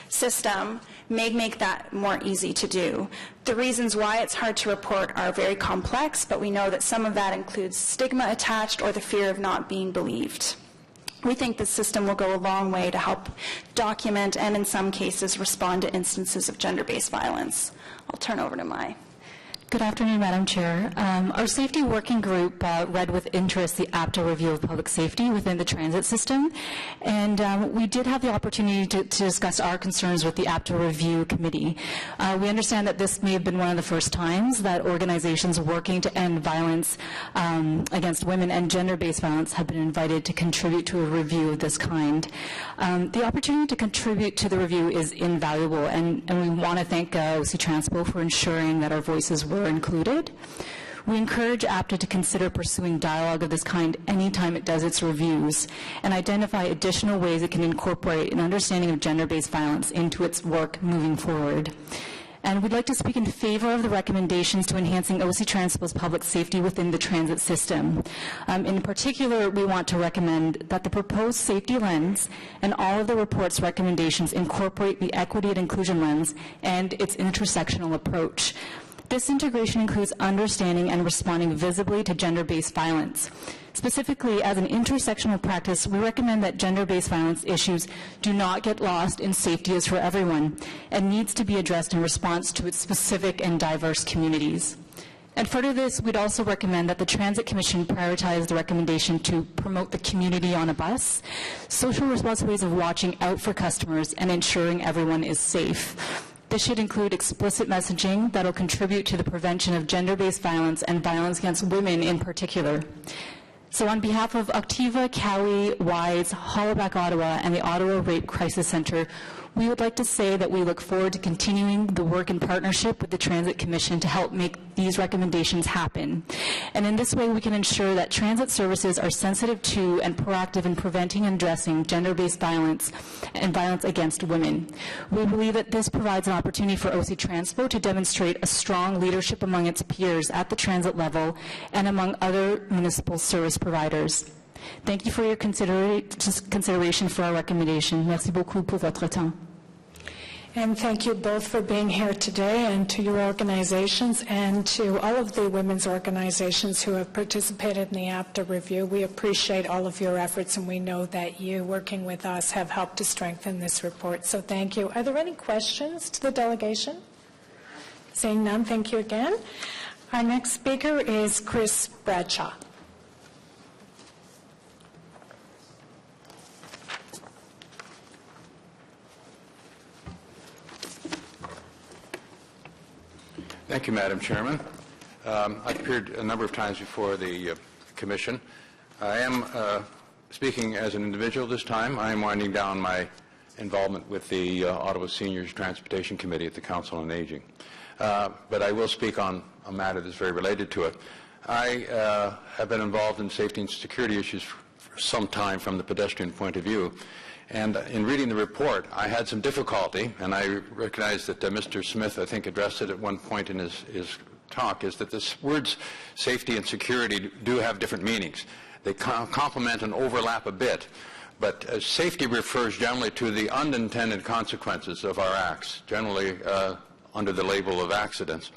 system may make that more easy to do. The reasons why it's hard to report are very complex, but we know that some of that includes stigma attached or the fear of not being believed. We think this system will go a long way to help document and, in some cases, respond to instances of gender-based violence. I'll turn over to Mai. Good afternoon, Madam Chair. Our safety working group read with interest the APTA review of public safety within the transit system, and we did have the opportunity to discuss our concerns with the APTA review committee. We understand that this may have been one of the first times that organizations working to end violence against women and gender-based violence have been invited to contribute to a review of this kind. The opportunity to contribute to the review is invaluable, and we want to thank OC Transpo for ensuring that our voices were included. We encourage APTA to consider pursuing dialogue of this kind anytime it does its reviews and identify additional ways it can incorporate an understanding of gender-based violence into its work moving forward. And we'd like to speak in favor of the recommendations to enhancing OC Transpo's public safety within the transit system. In particular, we want to recommend that the proposed safety lens and all of the report's recommendations incorporate the equity and inclusion lens and its intersectional approach. This integration includes understanding and responding visibly to gender-based violence. Specifically, as an intersectional practice, we recommend that gender-based violence issues do not get lost in safety is for everyone and needs to be addressed in response to its specific and diverse communities. And further this, we'd also recommend that the Transit Commission prioritize the recommendation to promote the community on a bus, social responsibilities of watching out for customers, and ensuring everyone is safe. This should include explicit messaging that will contribute to the prevention of gender-based violence and violence against women in particular. So on behalf of Activa, Cowie, WISE, Hollaback Ottawa, and the Ottawa Rape Crisis Centre, we would like to say that we look forward to continuing the work in partnership with the Transit Commission to help make these recommendations happen. And in this way, we can ensure that transit services are sensitive to and proactive in preventing and addressing gender-based violence and violence against women. We believe that this provides an opportunity for OC Transpo to demonstrate a strong leadership among its peers at the transit level and among other municipal service providers. Thank you for your consideration for our recommendation. Merci beaucoup pour votre temps. And thank you both for being here today, and to your organizations and to all of the women's organizations who have participated in the APTA review. We appreciate all of your efforts, and we know that you, working with us, have helped to strengthen this report. So thank you. Are there any questions to the delegation? Seeing none, thank you again. Our next speaker is Chris Bradshaw. Thank you, Madam Chairman. I've appeared a number of times before the Commission. I am speaking as an individual this time. I am winding down my involvement with the Ottawa Seniors Transportation Committee at the Council on Aging. But I will speak on a matter that's very related to it. I have been involved in safety and security issues for some time from the pedestrian point of view. And in reading the report, I had some difficulty, and I recognize that Mr. Smith, I think, addressed it at one point in his talk, is that the words safety and security do have different meanings. They complement and overlap a bit, but safety refers generally to the unintended consequences of our acts, generally under the label of accidents.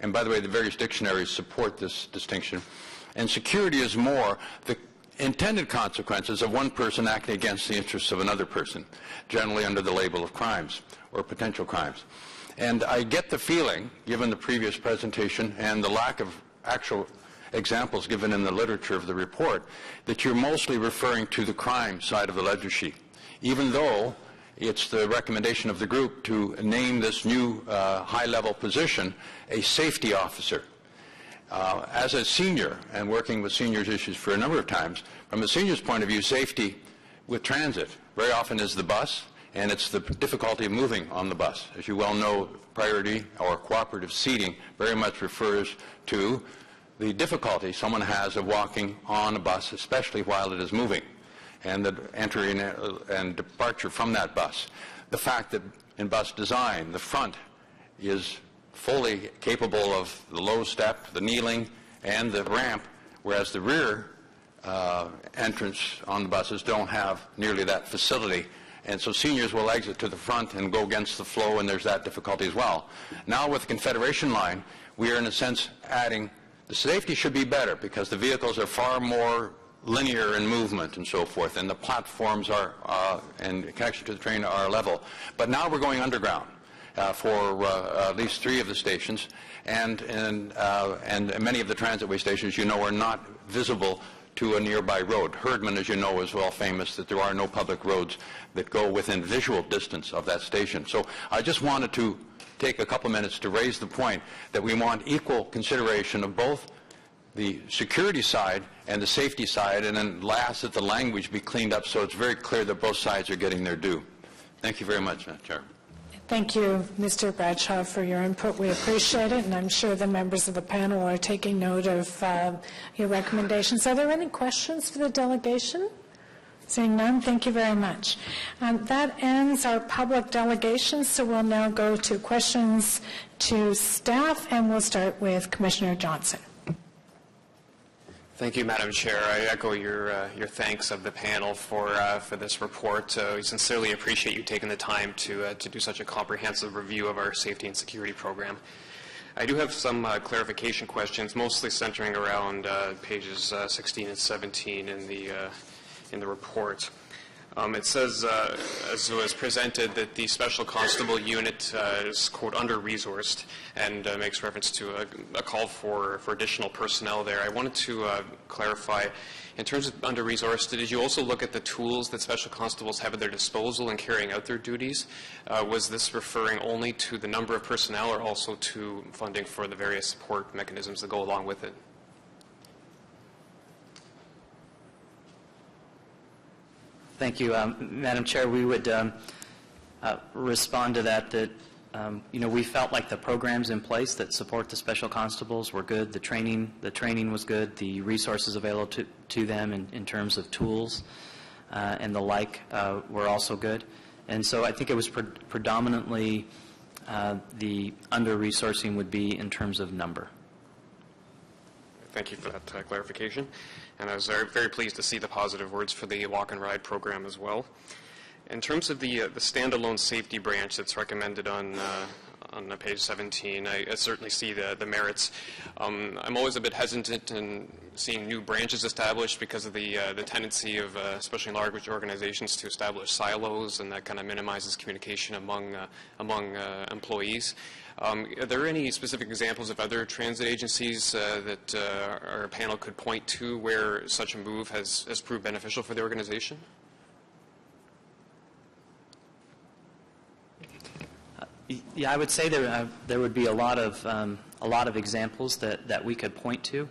And by the way, the various dictionaries support this distinction. And security is more the intended consequences of one person acting against the interests of another person, generally under the label of crimes or potential crimes. And I get the feeling, given the previous presentation and the lack of actual examples given in the literature of the report, that you're mostly referring to the crime side of the ledger sheet, even though it's the recommendation of the group to name this new high-level position a safety officer. As a senior, and working with seniors issues for a number of times, from a senior's point of view, safety with transit very often is the bus, and it's the difficulty of moving on the bus. As you well know, priority or cooperative seating very much refers to the difficulty someone has of walking on a bus, especially while it is moving, and the entry and departure from that bus. The fact that in bus design, the front is fully capable of the low step, the kneeling, and the ramp, whereas the rear entrance on the buses don't have nearly that facility. And so seniors will exit to the front and go against the flow, and there's that difficulty as well. Now with the Confederation line, we are in a sense adding the safety should be better because the vehicles are far more linear in movement and so forth, and the platforms are and connection to the train are level. But now we're going underground. For at least 3 of the stations, and many of the transitway stations, you know, are not visible to a nearby road. Herdman, as you know, is well famous that there are no public roads that go within visual distance of that station. So I just wanted to take a couple minutes to raise the point that we want equal consideration of both the security side and the safety side, and then last that the language be cleaned up so it's very clear that both sides are getting their due. Thank you very much, Madam Chair. Thank you, Mr. Bradshaw, for your input. We appreciate it, and I'm sure the members of the panel are taking note of your recommendations. Are there any questions for the delegation? Seeing none, thank you very much. That ends our public delegations, so we'll now go to questions to staff, and we'll start with Commissioner Johnson. Thank you, Madam Chair. I echo your thanks of the panel for this report. We sincerely appreciate you taking the time to do such a comprehensive review of our safety and security program. I do have some clarification questions, mostly centering around pages 16 and 17 in the report. It says, as was presented, that the Special Constable unit is, quote, under-resourced, and makes reference to a call for additional personnel there. I wanted to clarify, in terms of under-resourced, did you also look at the tools that Special Constables have at their disposal in carrying out their duties? Was this referring only to the number of personnel or also to funding for the various support mechanisms that go along with it? Thank you, Madam Chair. We would respond to that we felt like the programs in place that support the special constables were good. The training was good. The resources available to them in terms of tools and the like were also good. And so I think it was predominantly the under-resourcing would be in terms of number. Thank you for that clarification. And I was very pleased to see the positive words for the walk and ride program as well. In terms of the standalone safety branch that's recommended on page 17, I certainly see the merits. I'm always a bit hesitant in seeing new branches established because of the tendency of, especially large organizations, to establish silos, and that kind of minimizes communication among employees. Are there any specific examples of other transit agencies that our panel could point to where such a move has proved beneficial for the organization? Yeah, I would say there would be a lot of examples that we could point to.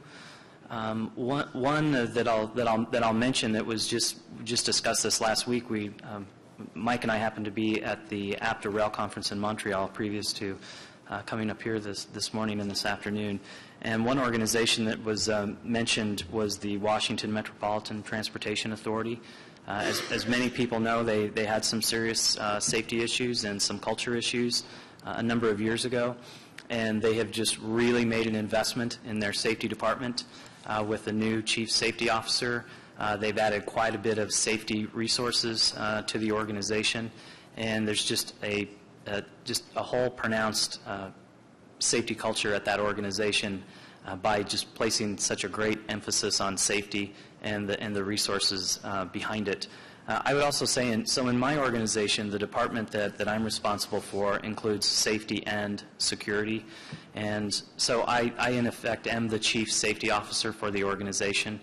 One that I'll mention that was just discussed this last week. Mike and I happened to be at the APTA Rail Conference in Montreal previous to coming up here this morning and this afternoon. And one organization that was mentioned was the Washington Metropolitan Transportation Authority. As many people know, they had some serious safety issues and some culture issues a number of years ago, and they have just really made an investment in their safety department with a new chief safety officer. They've added quite a bit of safety resources to the organization, and there's just a whole pronounced safety culture at that organization by just placing such a great emphasis on safety and the resources behind it. I would also say, in my organization, the department that I'm responsible for includes safety and security, and so I in effect am the chief safety officer for the organization,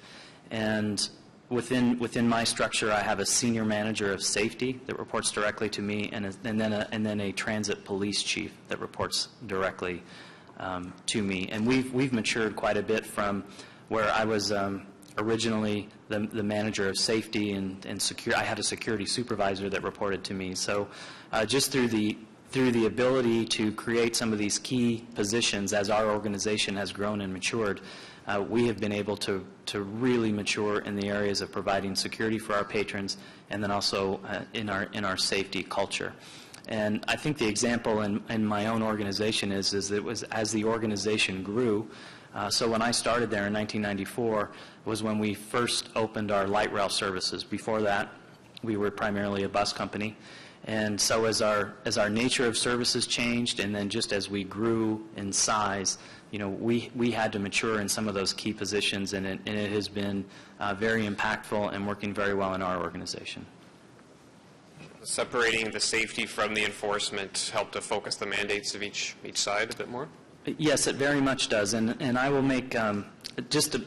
and within my structure I have a senior manager of safety that reports directly to me, and then a transit police chief that reports directly to me. And we've matured quite a bit from where I was originally the manager of safety and security. I had a security supervisor that reported to me. So just through the ability to create some of these key positions as our organization has grown and matured, we have been able to really mature in the areas of providing security for our patrons, and then also in our safety culture. And I think the example in my own organization is that it was as the organization grew. So when I started there in 1994 was when we first opened our light rail services. Before that, we were primarily a bus company. And so as our nature of services changed, and then just as we grew in size, we had to mature in some of those key positions, and it has been very impactful and working very well in our organization. Separating the safety from the enforcement help to focus the mandates of each side a bit more? Yes, it very much does, and I will make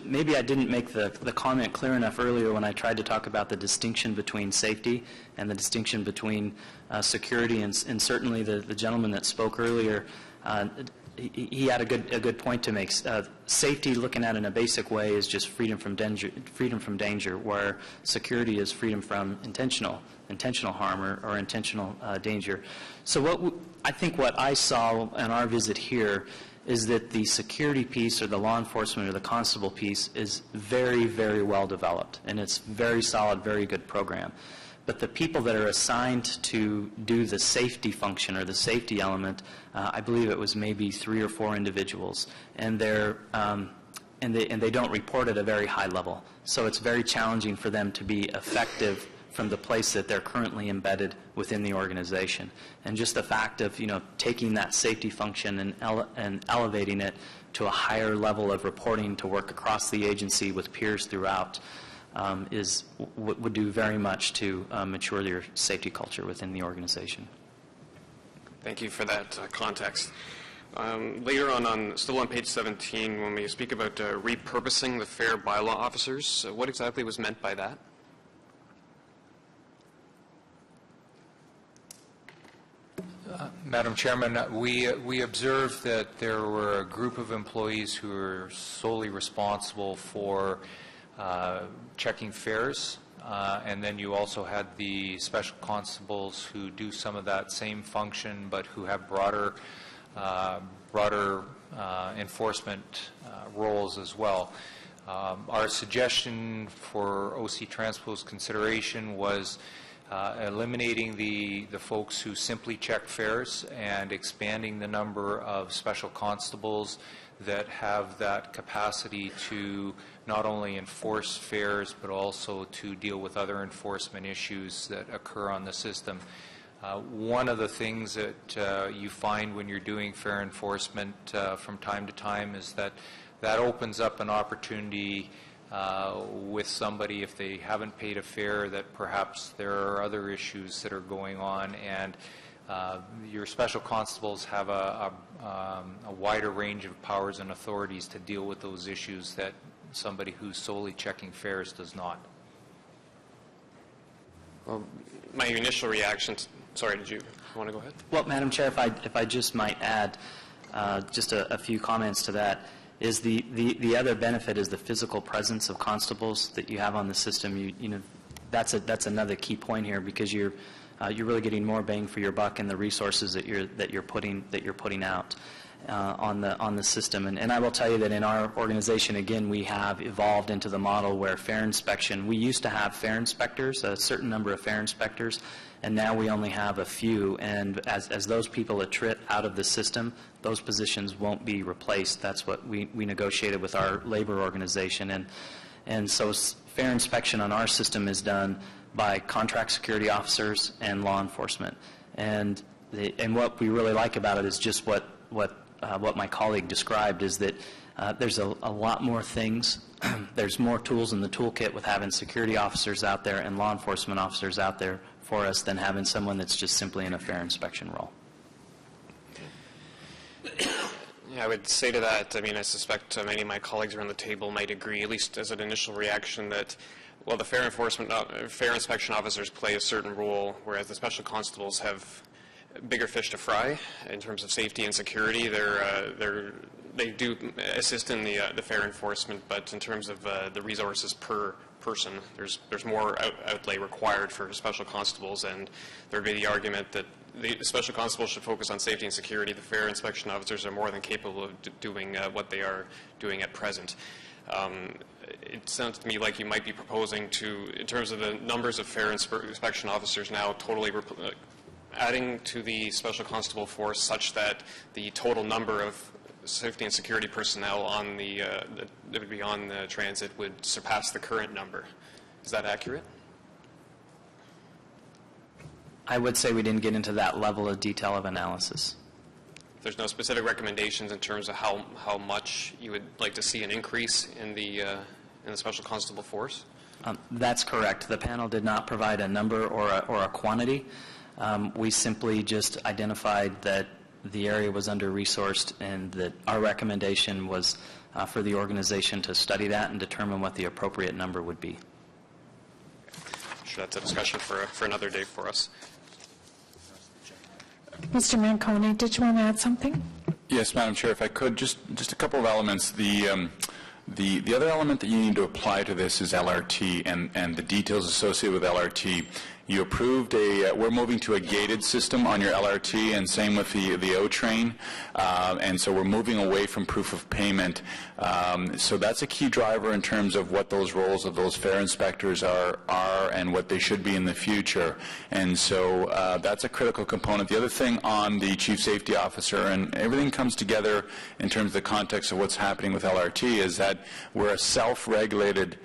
maybe I didn't make the comment clear enough earlier when I tried to talk about the distinction between safety and the distinction between security, and certainly the gentleman that spoke earlier, he had a good point to make. Safety, looking at it in a basic way, is just freedom from danger, where security is freedom from intentional harm or intentional danger. So I think what I saw on our visit here is that the security piece, or the law enforcement or the constable piece, is very, very well developed, and it's very solid, very good program. But the people that are assigned to do the safety function or the safety element, I believe it was maybe 3 or 4 individuals, and they don't report at a very high level. So it's very challenging for them to be effective from the place that they're currently embedded within the organization. And just the fact of, taking that safety function and elevating it to a higher level of reporting to work across the agency with peers throughout would do very much to mature your safety culture within the organization. Thank you for that context. Later on, still on page 17, when we speak about repurposing the FAIR bylaw officers, what exactly was meant by that? Madam Chairman, we observed that there were a group of employees who were solely responsible for checking fares, and then you also had the special constables who do some of that same function but who have broader enforcement roles as well. Our suggestion for OC Transpo's consideration was eliminating the folks who simply check fares and expanding the number of special constables that have that capacity to not only enforce fares but also to deal with other enforcement issues that occur on the system. One of the things that you find when you're doing fare enforcement from time to time is that opens up an opportunity with somebody if they haven't paid a fare, that perhaps there are other issues that are going on, and your special constables have a wider range of powers and authorities to deal with those issues that somebody who's solely checking fares does not. Well, my initial reaction, sorry, did you want to go ahead? Well, Madam Chair, if I just might add just a few comments to that, is the other benefit is the physical presence of constables that you have on the system. That's another key point here, because you're really getting more bang for your buck in the resources that you're putting out on the system. And I will tell you that in our organization, again, we have evolved into the model where fare inspection. We used to have fare inspectors, a certain number of fare inspectors, and now we only have a few. And as those people attrit out of the system, those positions won't be replaced. That's what we negotiated with our labor organization. And so fare inspection on our system is done by contract security officers and law enforcement. And what we really like about it is just what my colleague described, is that there's a lot more things. There's more tools in the toolkit with having security officers out there and law enforcement officers out there for us than having someone that's just simply in a fare inspection role. Yeah, I would say to that, I suspect many of my colleagues around the table might agree, at least as an initial reaction, that well, the fare inspection officers play a certain role, whereas the special constables have bigger fish to fry in terms of safety and security. They do assist in the fare enforcement, but in terms of the resources per person, there's more outlay required for special constables, and there would be the argument that the special constables should focus on safety and security. The fare inspection officers are more than capable of doing what they are doing at present. It sounds to me like you might be proposing to, in terms of the numbers of fare inspection officers now, totally adding to the special constable force such that the total number of safety and security personnel on that would be on the transit would surpass the current number. Is that accurate? I would say we didn't get into that level of detail of analysis. There's no specific recommendations in terms of how much you would like to see an increase in the special constable force? That's correct. The panel did not provide a number or a quantity. We simply just identified that the area was under-resourced, and that our recommendation was for the organization to study that and determine what the appropriate number would be. Sure, that's a discussion for another day for us. Mr. Manconi, did you want to add something? Yes, Madam Chair, if I could, just a couple of elements. The other element that you need to apply to this is LRT and the details associated with LRT. You approved we're moving to a gated system on your LRT, and same with the O-train, and so we're moving away from proof of payment. So that's a key driver in terms of what those roles of those fare inspectors are and what they should be in the future. And so that's a critical component. The other thing on the Chief Safety Officer, and everything comes together in terms of the context of what's happening with LRT, is that we're a self-regulated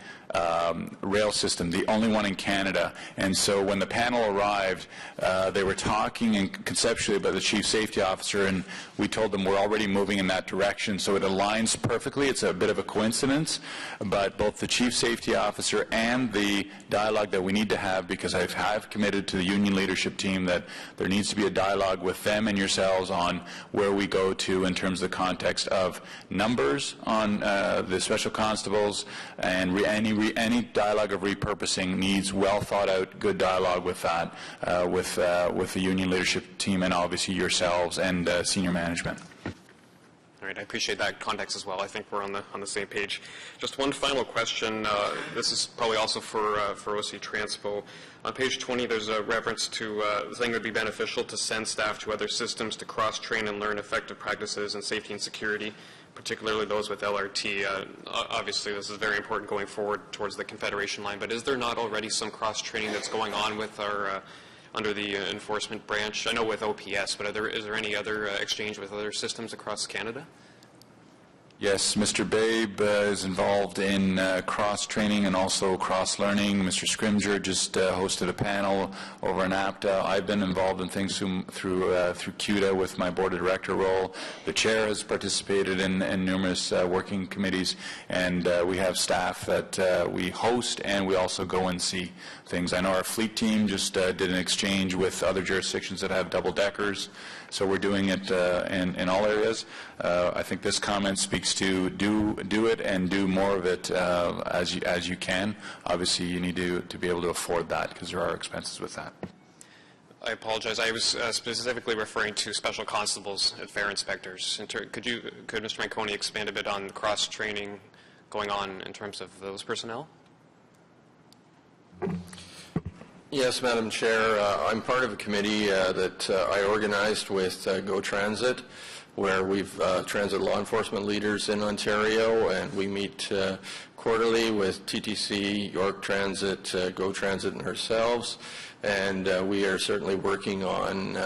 rail system, the only one in Canada. And so when the panel arrived, they were talking conceptually about the chief safety officer, and we told them we're already moving in that direction. So it aligns perfectly. It's a bit of a coincidence, but both the chief safety officer and the dialogue that we need to have, because I have committed to the union leadership team that there needs to be a dialogue with them and yourselves on where we go to in terms of the context of numbers on the special constables, and any dialogue of repurposing needs well thought out, good dialogue with that, with the union leadership team and obviously yourselves and senior management. All right, I appreciate that context as well. I think we're on the same page. Just one final question. This is probably also for OC Transpo. On page 20, there's a reference to saying it would be beneficial to send staff to other systems to cross-train and learn effective practices in safety and security, particularly those with LRT. Obviously, this is very important going forward towards the Confederation line, but is there not already some cross-training that's going on with our under the enforcement branch? I know with OPS, but is there any other exchange with other systems across Canada? Yes, Mr. Babe is involved in cross-training and also cross-learning. Mr. Scrimger just hosted a panel over in APTA. I've been involved in things through CUDA with my board of director role. The chair has participated in numerous working committees, and we have staff that we host, and we also go and see things. I know our fleet team just did an exchange with other jurisdictions that have double-deckers, so we're doing it in all areas. I think this comment speaks to do it and do more of it as you can. Obviously, you need to be able to afford that because there are expenses with that. I apologize. I was specifically referring to special constables and fare inspectors. Could Mr. Manconi expand a bit on cross-training going on in terms of those personnel? Yes, Madam Chair. I'm part of a committee that I organized with Go Transit, where we've transit law enforcement leaders in Ontario, and we meet quarterly with TTC, York Transit, Go Transit, and ourselves. And we are certainly working on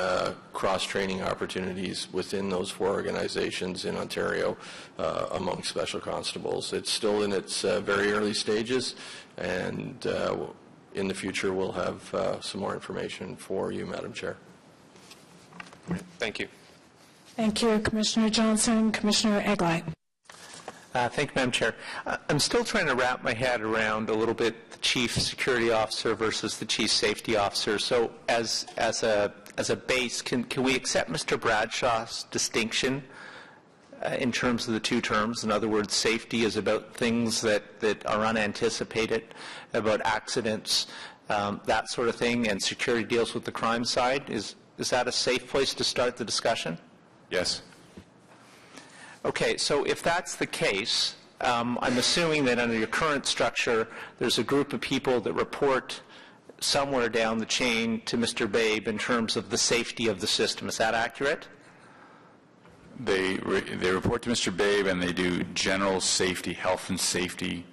cross-training opportunities within those four organizations in Ontario among special constables. It's still in its very early stages, and in the future we'll have some more information for you, Madam Chair. Thank you. Thank you, Commissioner Johnson. Commissioner Eglite. Thank you, Madam Chair. I'm still trying to wrap my head around a little bit the chief security officer versus the chief safety officer. So as a base, can we accept Mr. Bradshaw's distinction in terms of the two terms? In other words, safety is about things that are unanticipated, about accidents, that sort of thing, and security deals with the crime side. Is that a safe place to start the discussion? Yes. Okay, so if that's the case, I'm assuming that under your current structure, there's a group of people that report somewhere down the chain to Mr. Babe in terms of the safety of the system. Is that accurate? They report to Mr. Babe, and they do general safety, health and safety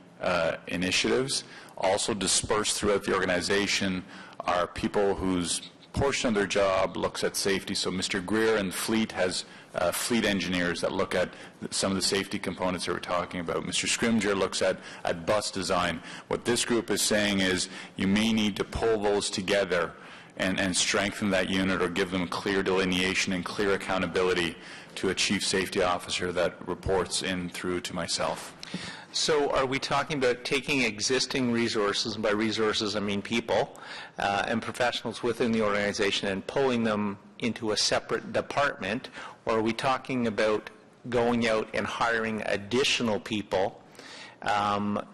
initiatives. Also dispersed throughout the organization are people whose portion of their job looks at safety. So Mr. Greer and Fleet has fleet engineers that look at some of the safety components that we're talking about. Mr. Scrimger looks at bus design. What this group is saying is you may need to pull those together and strengthen that unit, or give them clear delineation and clear accountability to a chief safety officer that reports in through to myself. So are we talking about taking existing resources, and by resources I mean people, and professionals within the organization and pulling them into a separate department, or are we talking about going out and hiring additional people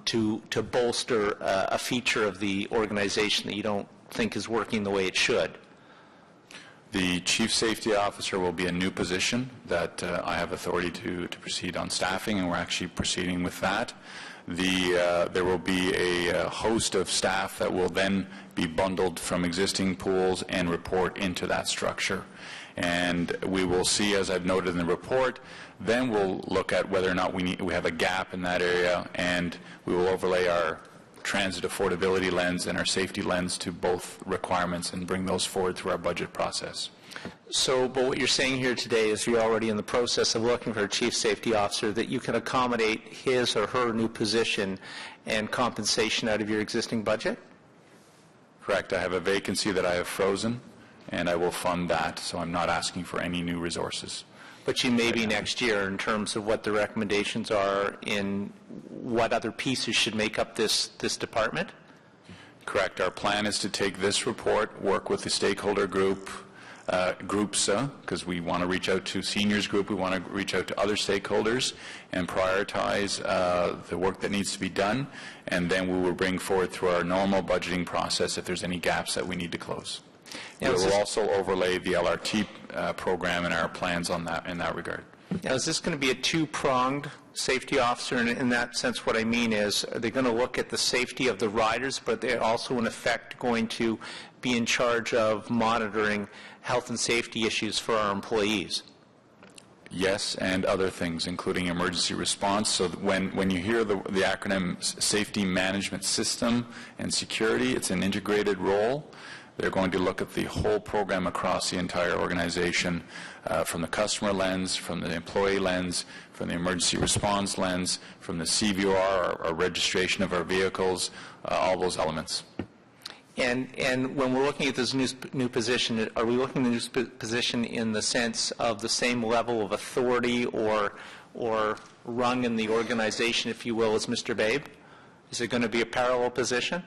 to bolster a feature of the organization that you don't think is working the way it should? The chief safety officer will be a new position that I have authority to proceed on staffing, and we're actually proceeding with that. There will be a host of staff that will then be bundled from existing pools and report into that structure. And we will see, as I've noted in the report, then we'll look at whether or not we have a gap in that area, and we will overlay our transit affordability lens and our safety lens to both requirements and bring those forward through our budget process. So, but what you're saying here today is you're already in the process of looking for a chief safety officer, that you can accommodate his or her new position and compensation out of your existing budget? Correct. I have a vacancy that I have frozen, and I will fund that, so I'm not asking for any new resources. But you may be next year in terms of what the recommendations are in what other pieces should make up this department? Correct. Our plan is to take this report, work with the stakeholder groups, because we want to reach out to seniors group, we want to reach out to other stakeholders and prioritize the work that needs to be done, and then we will bring forward through our normal budgeting process if there's any gaps that we need to close. We will also overlay the LRT program in our plans on that in that regard. Now, is this going to be a two-pronged safety officer? And in that sense, what I mean is, are they going to look at the safety of the riders, but they're also, in effect, going to be in charge of monitoring health and safety issues for our employees? Yes, and other things, including emergency response. So when you hear the acronym Safety Management System and Security, it's an integrated role. They're going to look at the whole program across the entire organization, from the customer lens, from the employee lens, from the emergency response lens, from the CVR, our registration of our vehicles, all those elements. And when we're looking at this new position, are we looking at the new position in the sense of the same level of authority or rung in the organization, if you will, as Mr. Babe? Is it going to be a parallel position?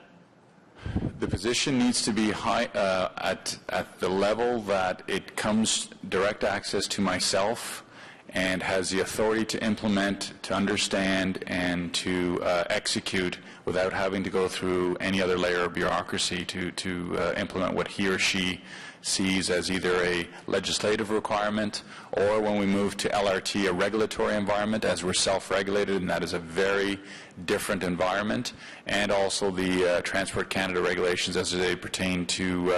The position needs to be high at the level that it comes direct access to myself and has the authority to implement, to understand, and to execute without having to go through any other layer of bureaucracy to implement what he or she sees as either a legislative requirement or, when we move to LRT, a regulatory environment, as we're self-regulated, and that is a very different environment, and also the Transport Canada regulations as they pertain to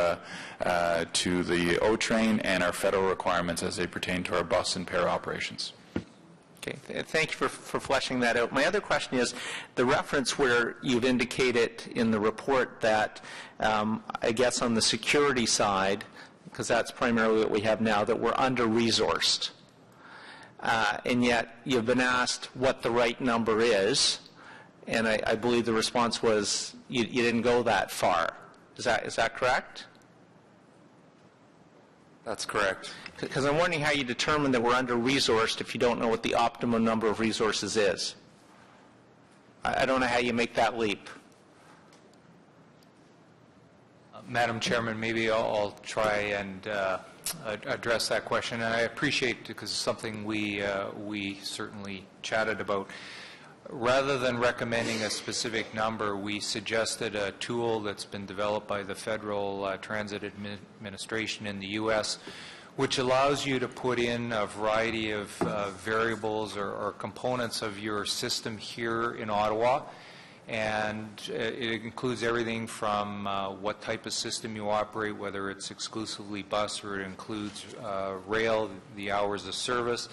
the O-Train and our federal requirements as they pertain to our bus and para operations. Okay, thank you for fleshing that out. My other question is the reference where you've indicated in the report that, I guess on the security side, because that's primarily what we have now, that we're under-resourced. And yet you've been asked what the right number is, and I believe the response was you didn't go that far. Is that correct? That's correct. Because I'm wondering how you determine that we're under-resourced if you don't know what the optimum number of resources is. I don't know how you make that leap. Madam Chairman, maybe I'll try and address that question. And I appreciate it because it's something we certainly chatted about. Rather than recommending a specific number, we suggested a tool that's been developed by the Federal Transit Administration in the U.S., which allows you to put in a variety of variables or components of your system here in Ottawa. And it includes everything from what type of system you operate, whether it's exclusively bus or it includes rail, the hours of service,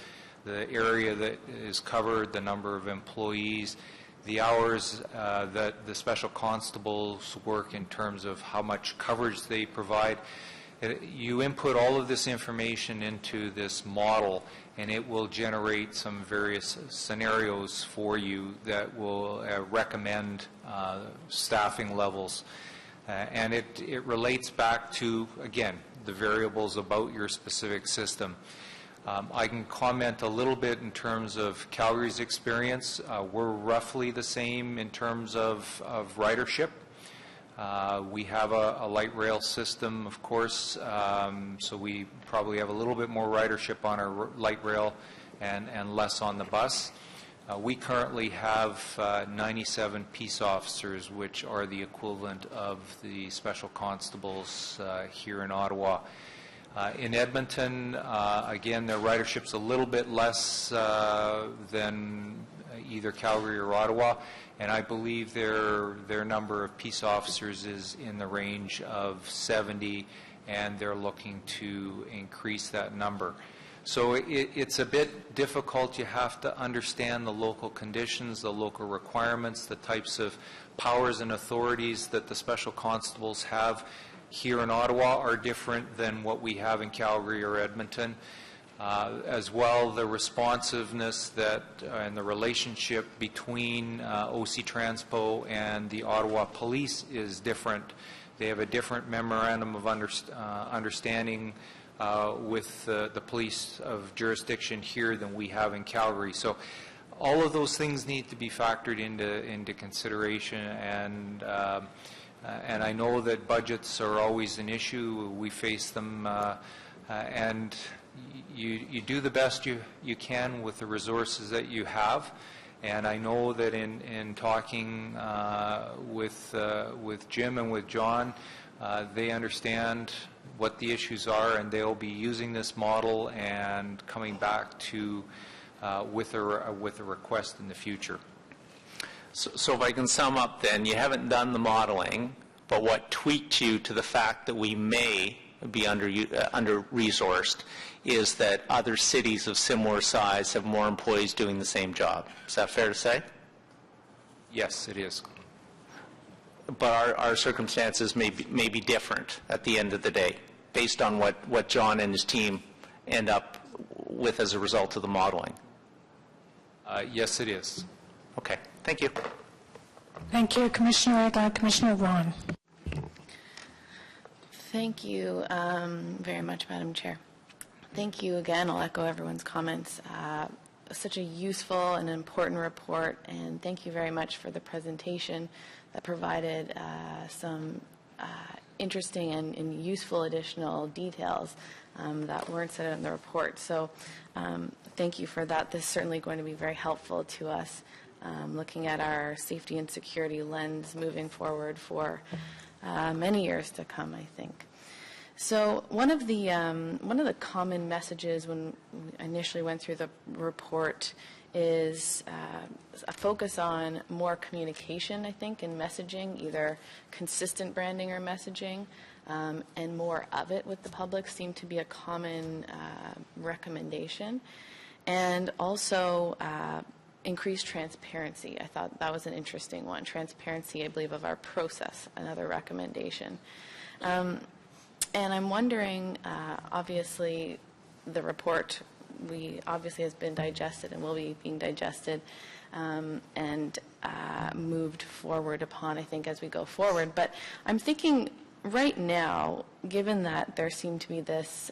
the area that is covered, the number of employees, the hours that the special constables work in terms of how much coverage they provide. You input all of this information into this model, and it will generate some various scenarios for you that will recommend staffing levels. And it relates back to, again, the variables about your specific system. I can comment a little bit in terms of Calgary's experience. We're roughly the same in terms of ridership. We have a light rail system, of course, so we probably have a little bit more ridership on our light rail and less on the bus. We currently have 97 peace officers, which are the equivalent of the special constables here in Ottawa. In Edmonton, again, their ridership's a little bit less than either Calgary or Ottawa, and I believe their number of peace officers is in the range of 70, and they're looking to increase that number. So it's a bit difficult. You have to understand the local conditions, the local requirements, the types of powers and authorities that the special constables have here in Ottawa are different than what we have in Calgary or Edmonton. As well, the responsiveness that and the relationship between OC Transpo and the Ottawa Police is different. They have a different memorandum of understanding with the police of jurisdiction here than we have in Calgary. So all of those things need to be factored into consideration, and I know that budgets are always an issue. We face them, and you do the best you can with the resources that you have. And I know that in talking with Jim and with John, they understand what the issues are, and they'll be using this model and coming back to with a request in the future. So if I can sum up then, you haven't done the modeling, but what tweaked you to the fact that we may be under-resourced is that other cities of similar size have more employees doing the same job. Is that fair to say? Yes, it is. But our circumstances may be different at the end of the day, based on what John and his team end up with as a result of the modeling. Yes, it is. Okay. Thank you. Thank you, Commissioner Egla. Commissioner Ron. Thank you very much, Madam Chair. Thank you again. I'll echo everyone's comments. Such a useful and important report, and thank you very much for the presentation that provided some interesting and useful additional details that weren't said in the report. So thank you for that. This is certainly going to be very helpful to us looking at our safety and security lens moving forward for many years to come, I think. So one of the common messages when we initially went through the report is a focus on more communication, I think, and messaging, either consistent branding or messaging, and more of it with the public seemed to be a common recommendation. And also increased transparency. I thought that was an interesting one. Transparency, I believe, of our process, another recommendation. And I'm wondering, obviously, the report obviously has been digested and will be being digested and moved forward upon, I think, as we go forward. But I'm thinking right now, given that there seemed to be this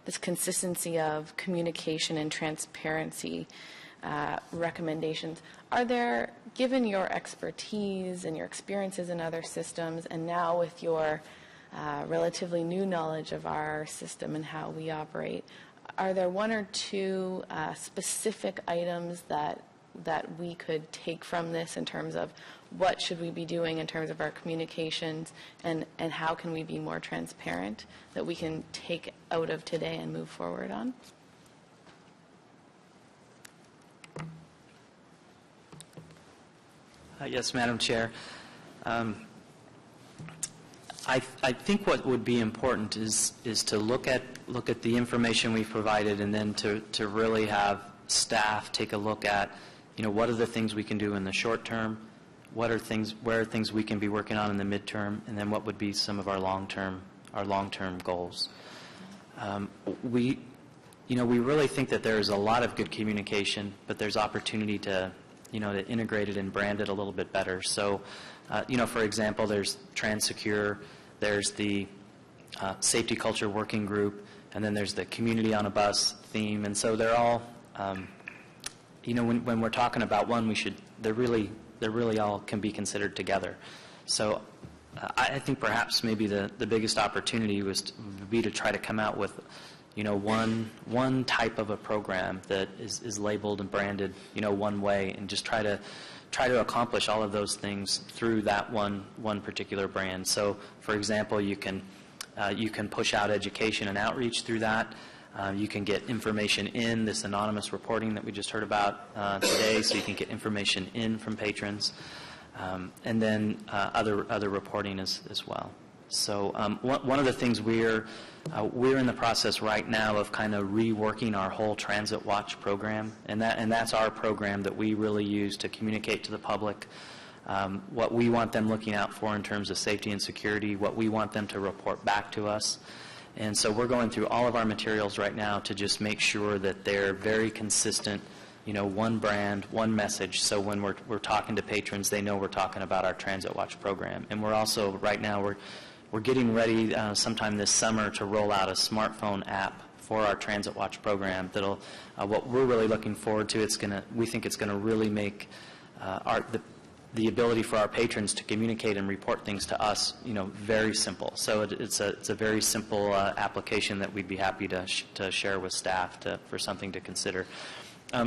this consistency of communication and transparency recommendations, are there, given your expertise and your experiences in other systems, and now with your relatively new knowledge of our system and how we operate, are there one or two specific items that we could take from this in terms of what should we be doing in terms of our communications, and how can we be more transparent that we can take out of today and move forward on? Yes, Madam Chair. I think what would be important is to look at the information we've provided, and then to really have staff take a look at, what are the things we can do in the short term, where are things we can be working on in the midterm, and then what would be some of our long-term goals. We really think that there is a lot of good communication, but there's opportunity to integrate it and brand it a little bit better. So, for example, there's TransSecure, there's the Safety Culture Working Group, and then there's the Community on a Bus theme. And so they're all, when we're talking about one, they're really all can be considered together. So I think perhaps maybe the biggest opportunity would be to try to come out with one type of a program that is labeled and branded, one way, and just try to accomplish all of those things through that one particular brand. So, for example, you can push out education and outreach through that. You can get information in, this anonymous reporting that we just heard about today, so you can get information in from patrons, and then other reporting as well. So one of the things we're in the process right now of kind of reworking our whole Transit Watch program, and that's our program that we really use to communicate to the public what we want them looking out for in terms of safety and security, what we want them to report back to us. And so we're going through all of our materials right now to just make sure that they're very consistent, one brand, one message, so when we're talking to patrons, they know we're talking about our Transit Watch program. And we're also, right now, we're getting ready sometime this summer to roll out a smartphone app for our Transit Watch program that'll, what we're really looking forward to, we think it's going to really make the ability for our patrons to communicate and report things to us, very simple. So it's a very simple application that we'd be happy to share with staff for something to consider.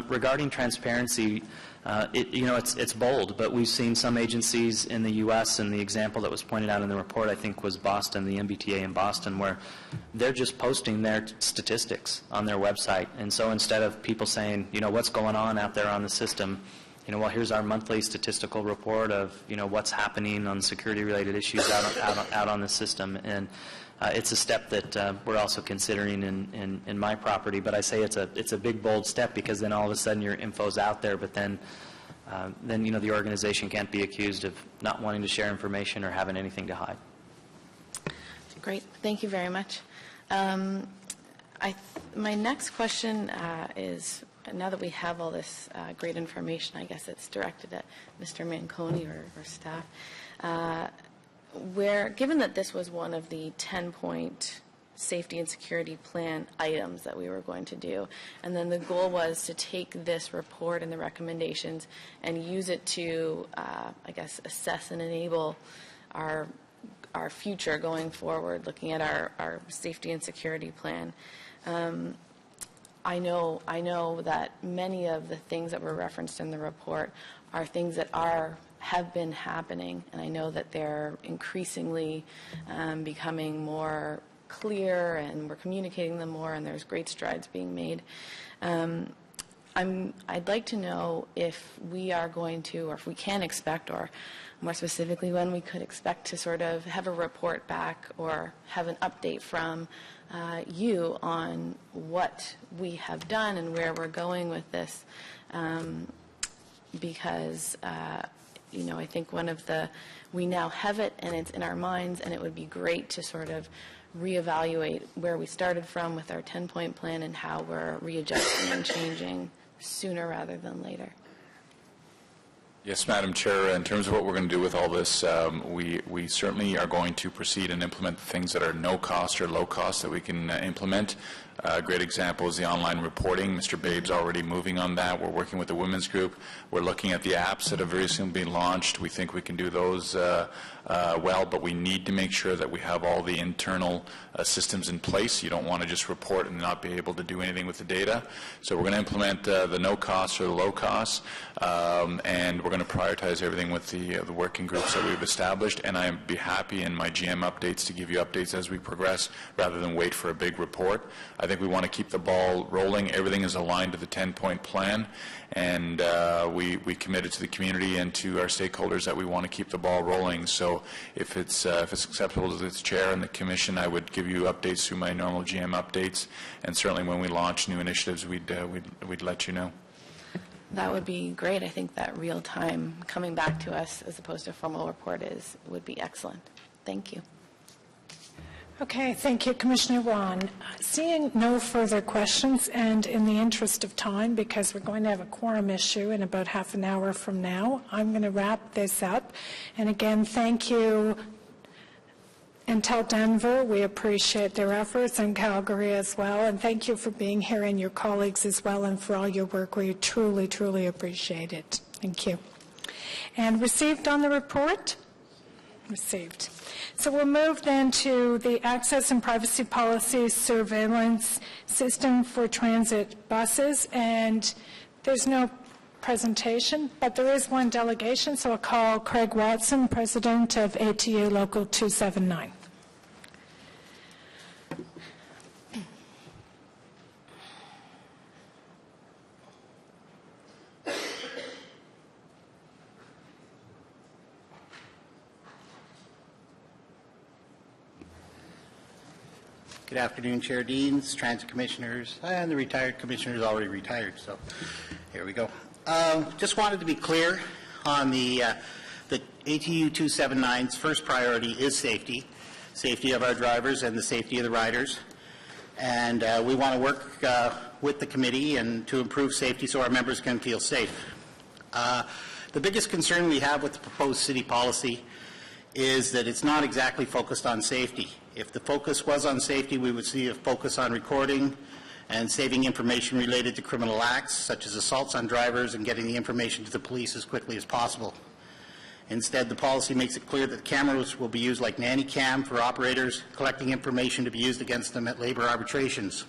Regarding transparency, it's bold, but we've seen some agencies in the U.S., and the example that was pointed out in the report, I think, was Boston, the MBTA in Boston, where they're just posting their statistics on their website. And so instead of people saying, what's going on out there on the system, well, here's our monthly statistical report of, what's happening on security-related issues out on the system. And it's a step that we're also considering in my property. But I say it's a big, bold step because then all of a sudden your info's out there, but then the organization can't be accused of not wanting to share information or having anything to hide. Great. Thank you very much. My next question is, now that we have all this great information, I guess it's directed at Mr. Manconi or staff, given that this was one of the 10-point safety and security plan items that we were going to do, and then the goal was to take this report and the recommendations and use it to, assess and enable our future going forward, looking at our safety and security plan. I know that many of the things that were referenced in the report are things that have been happening, and I know that they're increasingly becoming more clear, and we're communicating them more, and there's great strides being made. I'd like to know if we are going to, or if we can expect, or more specifically when we could expect to sort of have a report back or have an update from you on what we have done and where we're going with this, because I think we now have it and it's in our minds, and it would be great to sort of reevaluate where we started from with our 10-point plan and how we're readjusting and changing sooner rather than later. Yes, Madam Chair. In terms of what we're going to do with all this, we certainly are going to proceed and implement things that are no cost or low cost that we can implement. A great example is the online reporting. Mr. Babe's already moving on that. We're working with the women's group. We're looking at the apps that have very soon been launched. We think we can do those well, but we need to make sure that we have all the internal systems in place. You don't want to just report and not be able to do anything with the data. So we're going to implement the no cost or the low cost, and we're going to prioritize everything with the working groups that we've established, and I'd be happy in my GM updates to give you updates as we progress rather than wait for a big report. I think we want to keep the ball rolling. Everything is aligned to the 10-point plan, and we committed to the community and to our stakeholders that we want to keep the ball rolling. So if it's acceptable to the chair and the commission, I would give you updates through my normal GM updates, and certainly when we launch new initiatives, we'd let you know. That would be great. I think that real time coming back to us as opposed to a formal report would be excellent. Thank you. Okay, thank you, Commissioner Wan. Seeing no further questions, and in the interest of time, because we're going to have a quorum issue in about half an hour from now, I'm going to wrap this up. And again, thank you, Intel Denver. We appreciate their efforts, and Calgary as well. And thank you for being here, and your colleagues as well, and for all your work. We truly, truly appreciate it. Thank you. And received on the report? Received. So we'll move then to the Access and Privacy Policy Surveillance System for Transit Buses. And there's no presentation, but there is one delegation. So I'll call Craig Watson, President of ATU Local 279. Good afternoon, Chair Deans, Transit Commissioners, and the retired commissioners already retired, so here we go. Just wanted to be clear on the ATU 279's first priority is safety of our drivers and the safety of the riders. And we want to work with the committee and to improve safety so our members can feel safe. The biggest concern we have with the proposed city policy is that it's not exactly focused on safety. If the focus was on safety, we would see a focus on recording and saving information related to criminal acts, such as assaults on drivers, and getting the information to the police as quickly as possible. Instead, the policy makes it clear that cameras will be used like nanny cam for operators, collecting information to be used against them at labor arbitrations.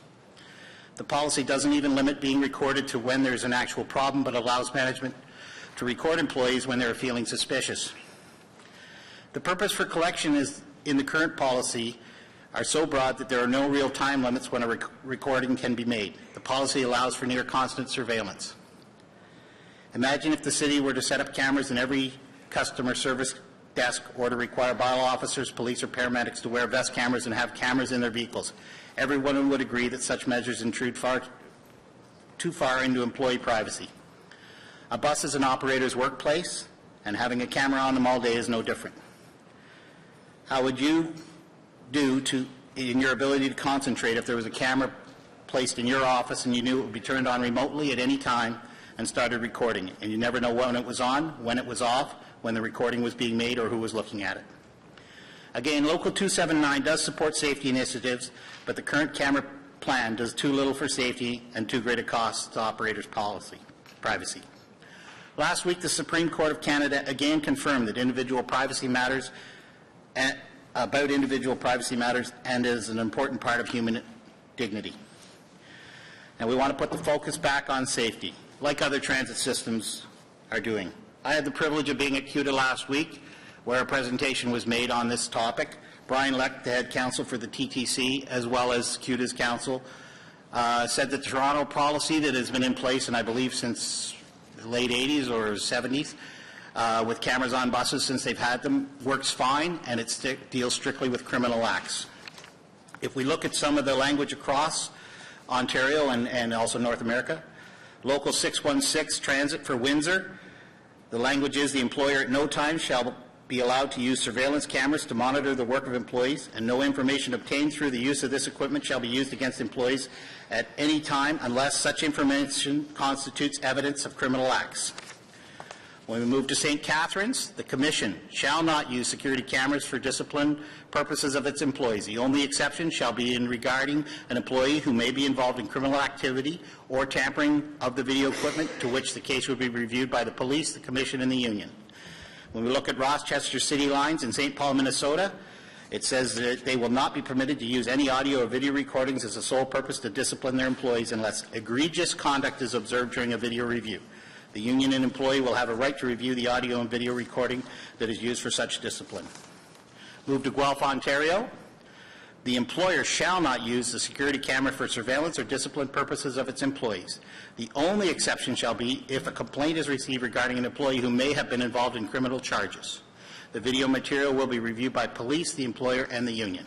The policy doesn't even limit being recorded to when there's an actual problem, but allows management to record employees when they're feeling suspicious. The purpose for collection is in the current policy are so broad that there are no real time limits when a recording can be made. The policy allows for near constant surveillance. Imagine if the city were to set up cameras in every customer service desk or to require bylaw officers, police, or paramedics to wear vest cameras and have cameras in their vehicles. Everyone would agree that such measures intrude too far into employee privacy. A bus is an operator's workplace, and having a camera on them all day is no different. How would you do in your ability to concentrate if there was a camera placed in your office and you knew it would be turned on remotely at any time and started recording it, and you never know when it was on, when it was off, when the recording was being made, or who was looking at it? Again, Local 279 does support safety initiatives, but the current camera plan does too little for safety and too great a cost to operators' privacy. Last week, the Supreme Court of Canada again confirmed that individual privacy matters and is an important part of human dignity. And we want to put the focus back on safety, like other transit systems are doing. I had the privilege of being at CUDA last week, where a presentation was made on this topic. Brian Leck, the head counsel for the TTC, as well as CUDA's counsel, said that the Toronto policy that has been in place, and I believe since the late 80s or 70s, with cameras on buses since they've had them, works fine, and it deals strictly with criminal acts. If we look at some of the language across Ontario and also North America, Local 616 Transit for Windsor, the language is the employer at no time shall be allowed to use surveillance cameras to monitor the work of employees, and no information obtained through the use of this equipment shall be used against employees at any time unless such information constitutes evidence of criminal acts. When we move to St. Catharines, the Commission shall not use security cameras for discipline purposes of its employees. The only exception shall be in regarding an employee who may be involved in criminal activity or tampering of the video equipment, to which the case would be reviewed by the police, the Commission, and the union. When we look at Rochester City Lines in St. Paul, Minnesota, it says that they will not be permitted to use any audio or video recordings as a sole purpose to discipline their employees unless egregious conduct is observed during a video review. The union and employee will have a right to review the audio and video recording that is used for such discipline. Move to Guelph, Ontario. The employer shall not use the security camera for surveillance or discipline purposes of its employees. The only exception shall be if a complaint is received regarding an employee who may have been involved in criminal charges. The video material will be reviewed by police, the employer, and the union.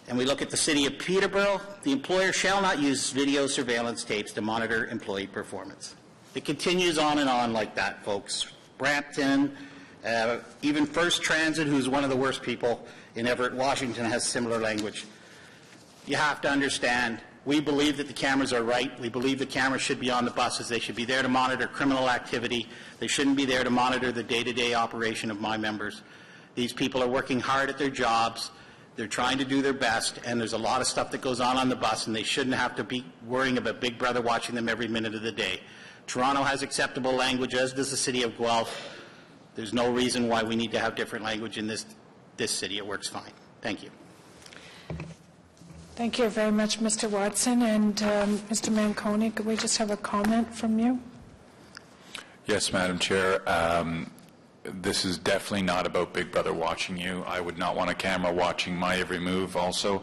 And we look at the city of Peterborough. The employer shall not use video surveillance tapes to monitor employee performance. It continues on and on like that, folks. Brampton, even First Transit, who's one of the worst people in Everett, Washington, has similar language. You have to understand, we believe that the cameras are right. We believe the cameras should be on the buses. They should be there to monitor criminal activity. They shouldn't be there to monitor the day-to-day operation of my members. These people are working hard at their jobs. They're trying to do their best, and there's a lot of stuff that goes on the bus, and they shouldn't have to be worrying about Big Brother watching them every minute of the day. Toronto has acceptable language, as does the city of Guelph. There's no reason why we need to have different language in this city. It works fine. Thank you. Thank you very much, Mr. Watson. And Mr. Manconi, could we just have a comment from you? Yes, Madam Chair. This is definitely not about Big Brother watching you. I would not want a camera watching my every move also.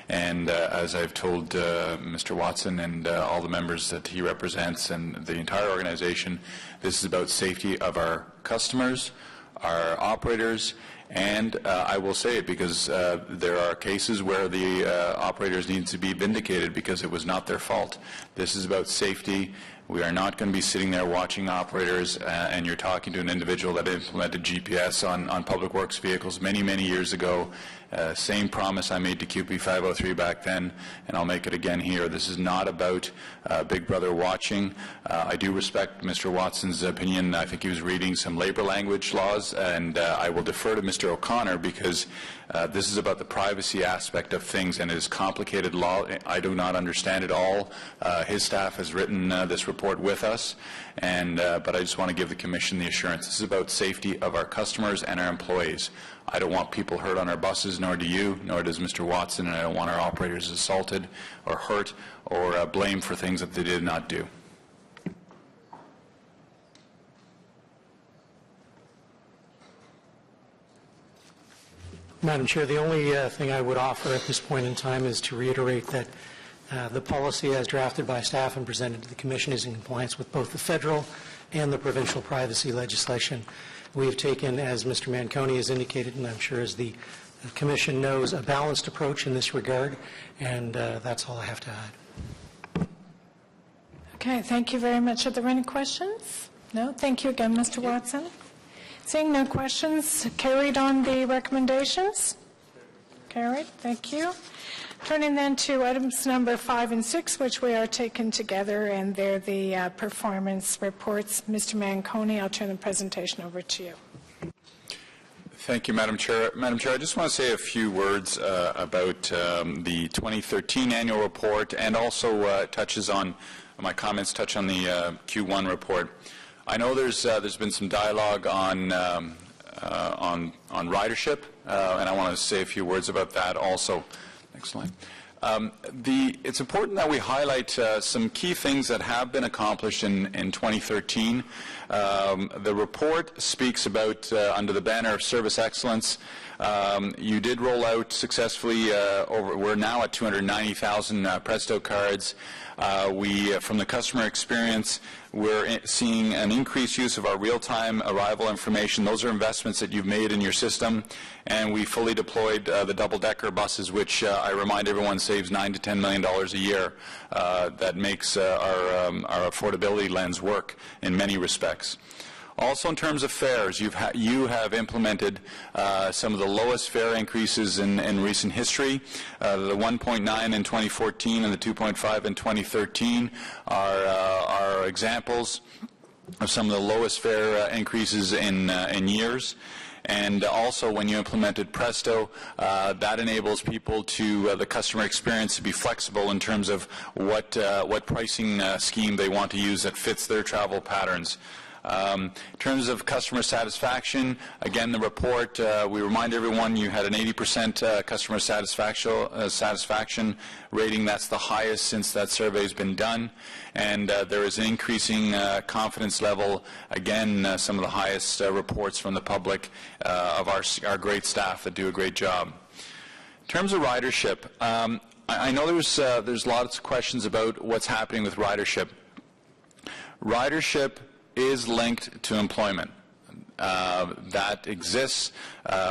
And as I've told Mr. Watson and all the members that he represents and the entire organization, this is about safety of our customers, our operators, And I will say it because there are cases where the operators need to be vindicated because it was not their fault. This is about safety. We are not going to be sitting there watching operators and you're talking to an individual that implemented GPS on public works vehicles many, many years ago. Same promise I made to QP 503 back then, and I'll make it again here. This is not about Big Brother watching. I do respect Mr. Watson's opinion. I think he was reading some labor language laws, and I will defer to Mr. O'Connor because this is about the privacy aspect of things, and it is complicated law. I do not understand it all. His staff has written this report with us, but I just want to give the Commission the assurance. This is about safety of our customers and our employees. I don't want people hurt on our buses, nor do you, nor does Mr. Watson, and I don't want our operators assaulted or hurt or blamed for things that they did not do. Madam Chair, the only thing I would offer at this point in time is to reiterate that the policy as drafted by staff and presented to the Commission is in compliance with both the federal and the provincial privacy legislation. We have taken, as Mr. Manconi has indicated, and I'm sure as the Commission knows, a balanced approach in this regard, and that's all I have to add. Okay, thank you very much. Are there any questions? No? Thank you again, Mr. Watson. Seeing no questions, carried on the recommendations? Carried, thank you. Turning then to items number 5 and 6, which we are taken together, and they're the performance reports. Mr. Manconi, I'll turn the presentation over to you. Thank you, Madam Chair. Madam Chair, I just want to say a few words about the 2013 annual report, and also touches on my comments touch on the Q1 report. I know there's been some dialogue on ridership, and I want to say a few words about that also. Next slide. It's important that we highlight some key things that have been accomplished in 2013. The report speaks about, under the banner of service excellence, you did roll out successfully, we're now at 290,000 Presto cards. From the customer experience, we're seeing an increased use of our real-time arrival information. Those are investments that you've made in your system. And we fully deployed the double-decker buses, which I remind everyone saves $9 to $10 million a year. That makes our affordability lens work in many respects. Also, in terms of fares, you have implemented some of the lowest fare increases in recent history. The 1.9 in 2014 and the 2.5 in 2013 are examples of some of the lowest fare increases in years. And also, when you implemented Presto, that enables people to the customer experience to be flexible in terms of what pricing scheme they want to use that fits their travel patterns. In terms of customer satisfaction, again, the report, we remind everyone you had an 80% customer satisfaction rating. That's the highest since that survey has been done. And there is an increasing confidence level, again, some of the highest reports from the public of our great staff that do a great job. In terms of ridership, I know there's lots of questions about what's happening with ridership. Ridership is linked to employment. That exists.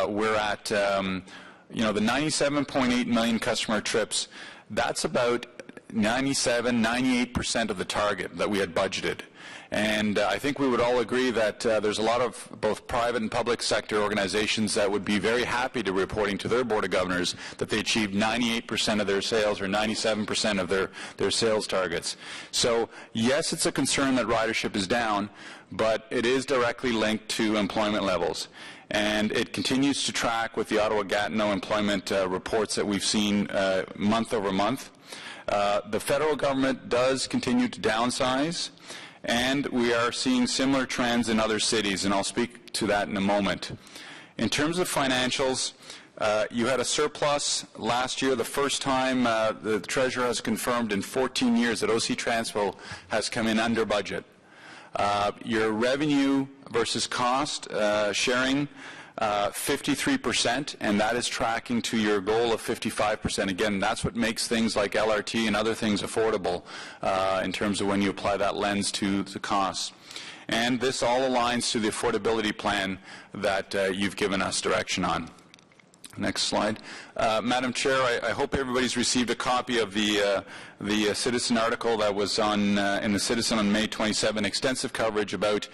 We're at, the 97.8 million customer trips. That's about 98% of the target that we had budgeted. And I think we would all agree that there's a lot of both private and public sector organizations that would be very happy to reporting to their Board of Governors that they achieved 98% of their sales or 97% of their sales targets. So, yes, it's a concern that ridership is down, but it is directly linked to employment levels. And it continues to track with the Ottawa-Gatineau employment reports that we've seen month over month. The federal government does continue to downsize, and we are seeing similar trends in other cities, and I'll speak to that in a moment. In terms of financials, you had a surplus last year, the first time the Treasurer has confirmed in 14 years that OC Transpo has come in under budget. Your revenue versus cost sharing, 53%, and that is tracking to your goal of 55%. Again, that's what makes things like LRT and other things affordable in terms of when you apply that lens to the costs. And this all aligns to the affordability plan that you've given us direction on. Next slide. Madam Chair, I hope everybody's received a copy of the Citizen article that was on in the Citizen on May 27, extensive coverage about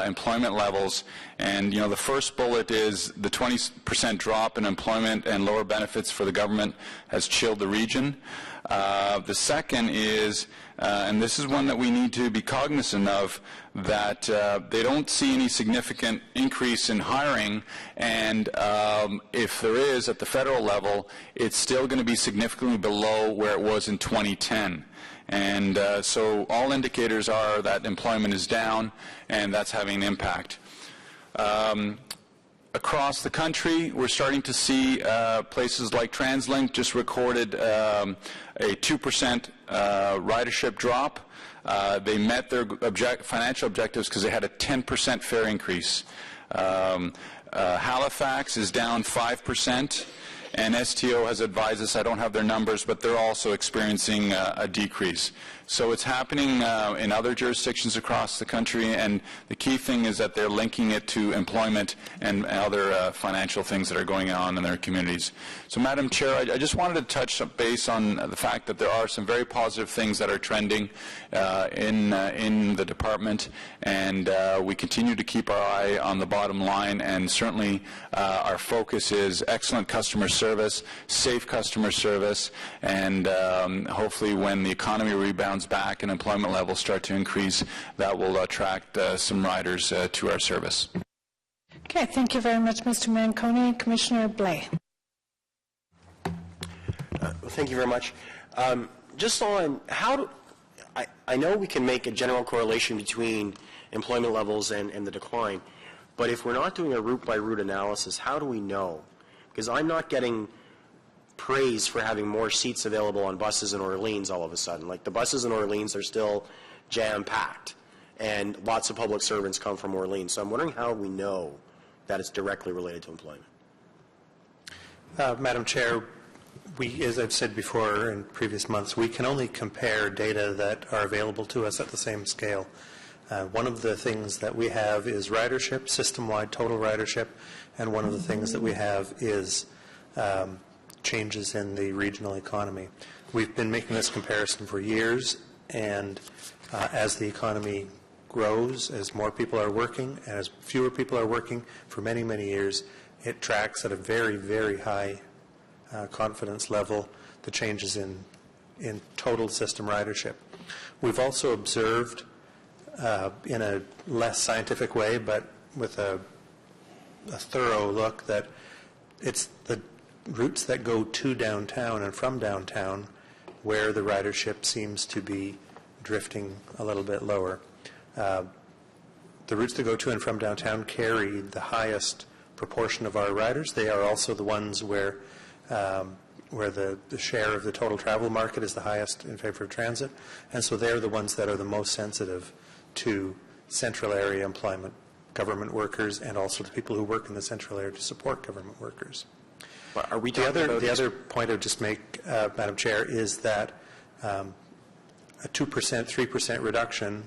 employment levels. And, you know, the first bullet is the 20% drop in employment and lower benefits for the government has chilled the region. The second is, and this is one that we need to be cognizant of, that they don't see any significant increase in hiring, and if there is at the federal level, it's still going to be significantly below where it was in 2010. And so all indicators are that employment is down, and that's having an impact. Across the country, we're starting to see places like TransLink just recorded a 2% ridership drop. They met their financial objectives because they had a 10% fare increase. Halifax is down 5%, and STO has advised us, I don't have their numbers, but they're also experiencing a decrease. So it's happening in other jurisdictions across the country, and the key thing is that they're linking it to employment and other financial things that are going on in their communities. So, Madam Chair, I just wanted to touch base on the fact that there are some very positive things that are trending in the department, and we continue to keep our eye on the bottom line, and certainly our focus is excellent customer service, safe customer service, and hopefully when the economy rebounds back and employment levels start to increase, that will attract some riders to our service. Okay, thank you very much, Mr. Manconi. Commissioner Blais. Thank you very much. Just on how I know we can make a general correlation between employment levels and the decline, but if we're not doing a route-by-route analysis, how do we know? Because I'm not getting praise for having more seats available on buses in Orleans all of a sudden. Like, the buses in Orleans are still jam-packed, and lots of public servants come from Orleans. So I'm wondering how we know that it's directly related to employment. Madam Chair, as I've said before in previous months, we can only compare data that are available to us at the same scale. One of the things that we have is ridership, system-wide total ridership, and one of the things that we have is changes in the regional economy. We've been making this comparison for years, and as the economy grows, as more people are working, and as fewer people are working for many, many years, it tracks at a very, very high confidence level the changes in total system ridership. We've also observed in a less scientific way, but with a thorough look, that it's the routes that go to downtown and from downtown where the ridership seems to be drifting a little bit lower. The routes that go to and from downtown carry the highest proportion of our riders. They are also the ones where the share of the total travel market is the highest in favor of transit, and so they're the ones that are the most sensitive to central area employment, government workers, and also the people who work in the central area to support government workers. Are we the other point I would just make, Madam Chair, is that a 2%, 3% reduction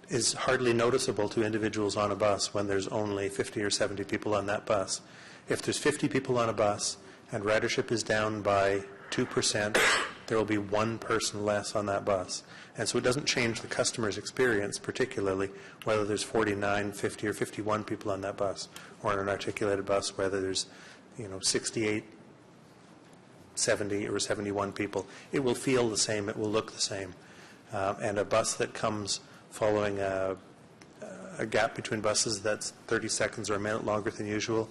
is hardly noticeable to individuals on a bus when there's only 50 or 70 people on that bus. If there's 50 people on a bus and ridership is down by 2%, there will be one person less on that bus. And so it doesn't change the customer's experience, particularly whether there's 49, 50, or 51 people on that bus, or on an articulated bus, whether there's 68, 70, or 71 people. It will feel the same. It will look the same. And a bus that comes following a gap between buses that's 30 seconds or a minute longer than usual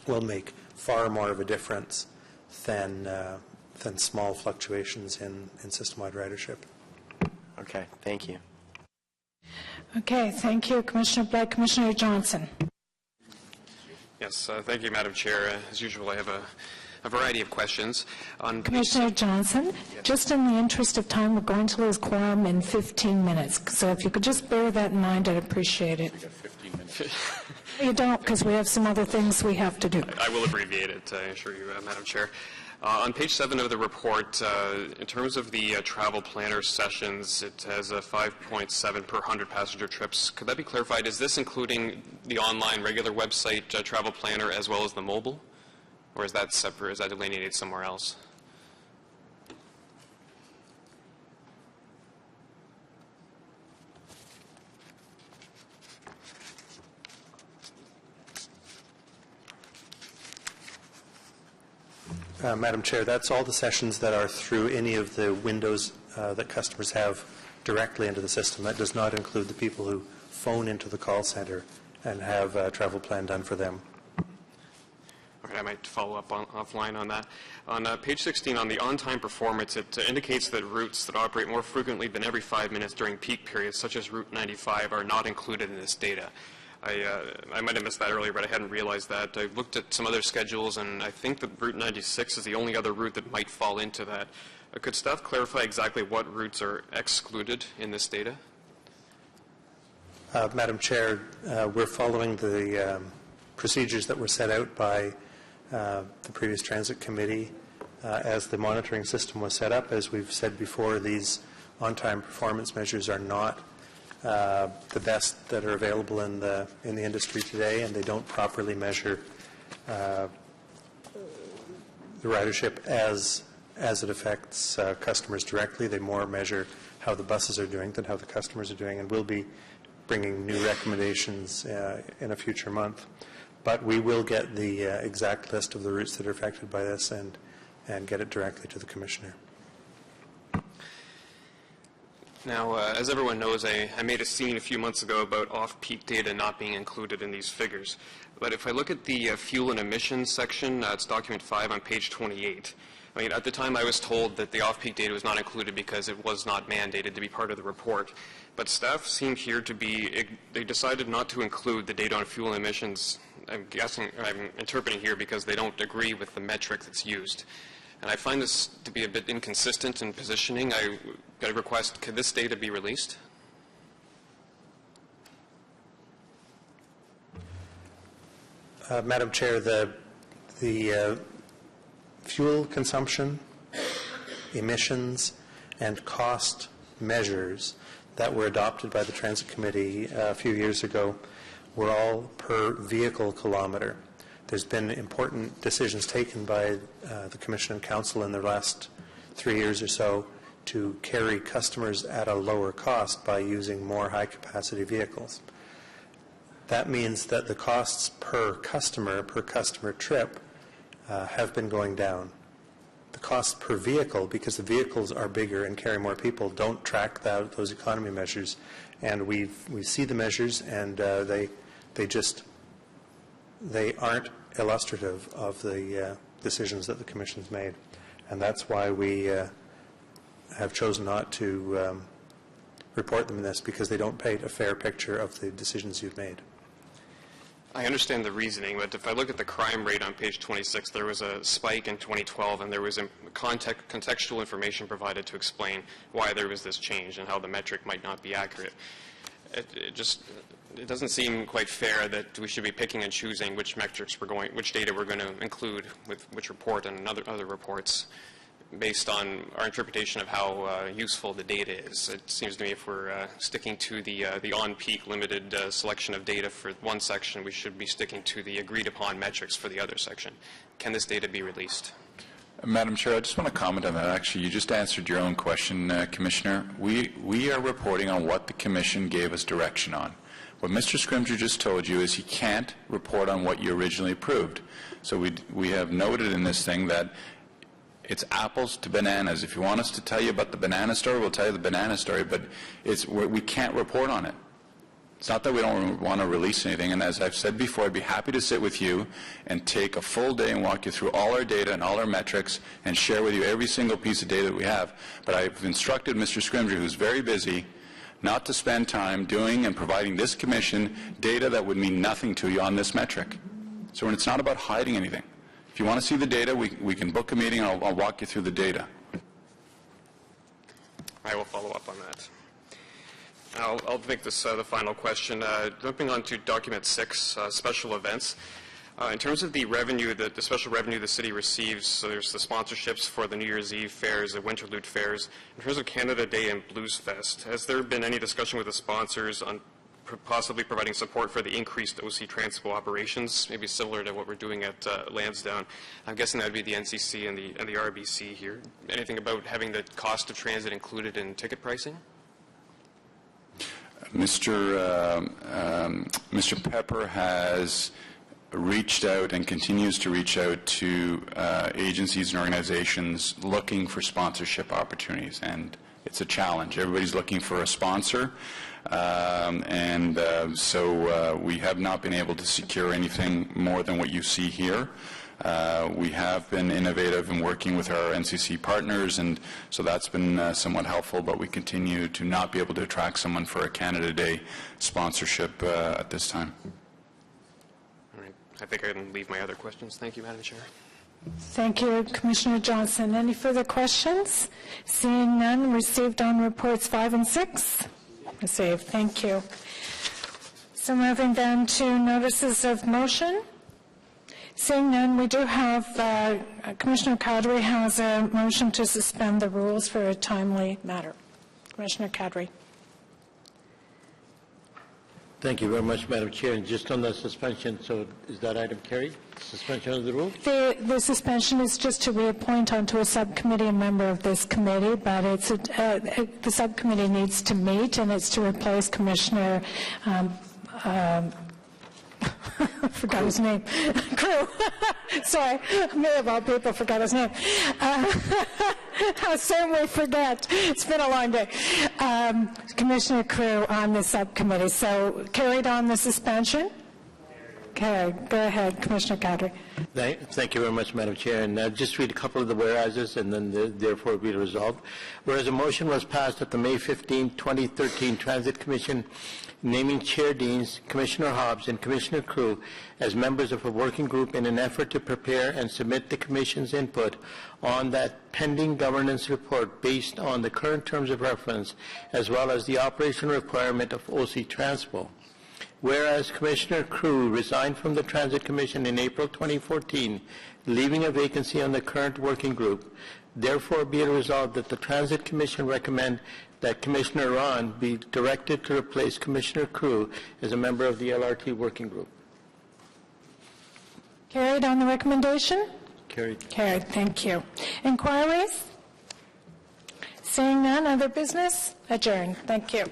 will make far more of a difference than small fluctuations in system-wide ridership. Okay, thank you. Okay, thank you, Commissioner Blais. Commissioner Johnson. Yes, thank you, Madam Chair. As usual, I have a variety of questions. On Commissioner Johnson, just in the interest of time, we're going to lose quorum in 15 minutes. So if you could just bear that in mind, I'd appreciate it. We got 15 minutes. You don't, because we have some other things we have to do. I will abbreviate it, I assure you, Madam Chair. On page 7 of the report, in terms of the travel planner sessions, it has a 5.7 per 100 passenger trips. Could that be clarified? Is this including the online regular website travel planner as well as the mobile? Or is that separate? Is that delineated somewhere else? Madam Chair, that's all the sessions that are through any of the windows that customers have directly into the system. That does not include the people who phone into the call center and have a travel plan done for them. Okay, I might follow up offline on that. On page 16, on the on-time performance, it indicates that routes that operate more frequently than every 5 minutes during peak periods, such as Route 95, are not included in this data. I might have missed that earlier, but I hadn't realized that. I looked at some other schedules, and I think that Route 96 is the only other route that might fall into that. Could staff clarify exactly what routes are excluded in this data? Madam Chair, we're following the procedures that were set out by the previous Transit Committee as the monitoring system was set up. As we've said before, these on-time performance measures are not the best that are available in the industry today, and they don't properly measure the ridership as it affects customers directly. They more measure how the buses are doing than how the customers are doing, and we'll be bringing new recommendations in a future month. But we will get the exact list of the routes that are affected by this and get it directly to the Commissioner. Now, as everyone knows, I made a scene a few months ago about off-peak data not being included in these figures. But if I look at the fuel and emissions section, it's document 5 on page 28. I mean, at the time I was told that the off-peak data was not included because it was not mandated to be part of the report. But staff seem here to be, they decided not to include the data on fuel and emissions. I'm interpreting here because they don't agree with the metric that's used. And I find this to be a bit inconsistent in positioning. I got a request, could this data be released? Madam Chair, the fuel consumption, emissions, and cost measures that were adopted by the Transit Committee a few years ago were all per vehicle kilometer. There's been important decisions taken by the Commission and Council in the last 3 years or so to carry customers at a lower cost by using more high-capacity vehicles. That means that the costs per customer trip have been going down. The costs per vehicle, because the vehicles are bigger and carry more people, don't track those economy measures. And we see the measures, and they aren't illustrative of the decisions that the Commission's made. And that's why we have chosen not to report them in this, because they don't paint a fair picture of the decisions you've made. I understand the reasoning, but if I look at the crime rate on page 26, there was a spike in 2012, and there was contextual information provided to explain why there was this change and how the metric might not be accurate. It doesn't seem quite fair that we should be picking and choosing which metrics which data we're going to include with which report and other reports based on our interpretation of how useful the data is. It seems to me if we're sticking to the on-peak limited selection of data for one section, we should be sticking to the agreed-upon metrics for the other section. Can this data be released? Madam Chair, I just want to comment on that. Actually, you just answered your own question, Commissioner. We are reporting on what the Commission gave us direction on. What Mr. Scrimgeour just told you is he can't report on what you originally approved. So we have noted in this thing that it's apples to bananas. If you want us to tell you about the banana story, we'll tell you the banana story, but we can't report on it. It's not that we don't want to release anything, and as I've said before, I'd be happy to sit with you and take a full day and walk you through all our data and all our metrics and share with you every single piece of data that we have. But I've instructed Mr. Scrimgeour, who's very busy, not to spend time doing and providing this Commission data that would mean nothing to you on this metric. So it's not about hiding anything. If you want to see the data, we can book a meeting and I'll walk you through the data. I will follow up on that. I'll make this the final question. Jumping on to document 6, special events. In terms of the revenue, the special revenue the city receives, so there's the sponsorships for the New Year's Eve fairs, the Winterlude fairs. In terms of Canada Day and Blues Fest, has there been any discussion with the sponsors on possibly providing support for the increased OC Transpo operations, maybe similar to what we're doing at Lansdowne? I'm guessing that would be the NCC and the RBC here. Anything about having the cost of transit included in ticket pricing? Mr. Pepper has reached out and continues to reach out to agencies and organizations looking for sponsorship opportunities, and it's a challenge. Everybody's looking for a sponsor, so we have not been able to secure anything more than what you see here. We have been innovative in working with our NCC partners, and so that's been somewhat helpful, but we continue to not be able to attract someone for a Canada Day sponsorship at this time. All right. I think I can leave my other questions. Thank you, Madam Chair. Thank you, Commissioner Johnson. Any further questions? Seeing none, received on reports 5 and 6? Received. Thank you. So moving then to notices of motion. Seeing none, we do have, Commissioner Kadri has a motion to suspend the rules for a timely matter. Commissioner Kadri. Thank you very much, Madam Chair. And just on the suspension, so is that item carried? Suspension of the rules? The suspension is just to reappoint onto a subcommittee a member of this committee, but it's the subcommittee needs to meet, and it's to replace Commissioner forgot his name. Crew. Sorry, me of all people forgot his name. How soon we forget. It's been a long day. Commissioner Crew on the subcommittee. So carried on the suspension? Okay, go ahead, Commissioner Kadri. Thank you very much, Madam Chair. And just read a couple of the whereases and then therefore be resolved. Whereas a motion was passed at the May 15, 2013 Transit Commission naming Chair Deans, Commissioner Hobbs, and Commissioner Crew as members of a working group in an effort to prepare and submit the Commission's input on that pending governance report based on the current terms of reference as well as the operational requirement of OC Transpo. Whereas Commissioner Crew resigned from the Transit Commission in April 2014, leaving a vacancy on the current working group, therefore be it resolved that the Transit Commission recommend that Commissioner Ron be directed to replace Commissioner Crew as a member of the LRT working group. Carried on the recommendation? Carried. Carried. Thank you. Inquiries? Seeing none, other business? Adjourned. Thank you.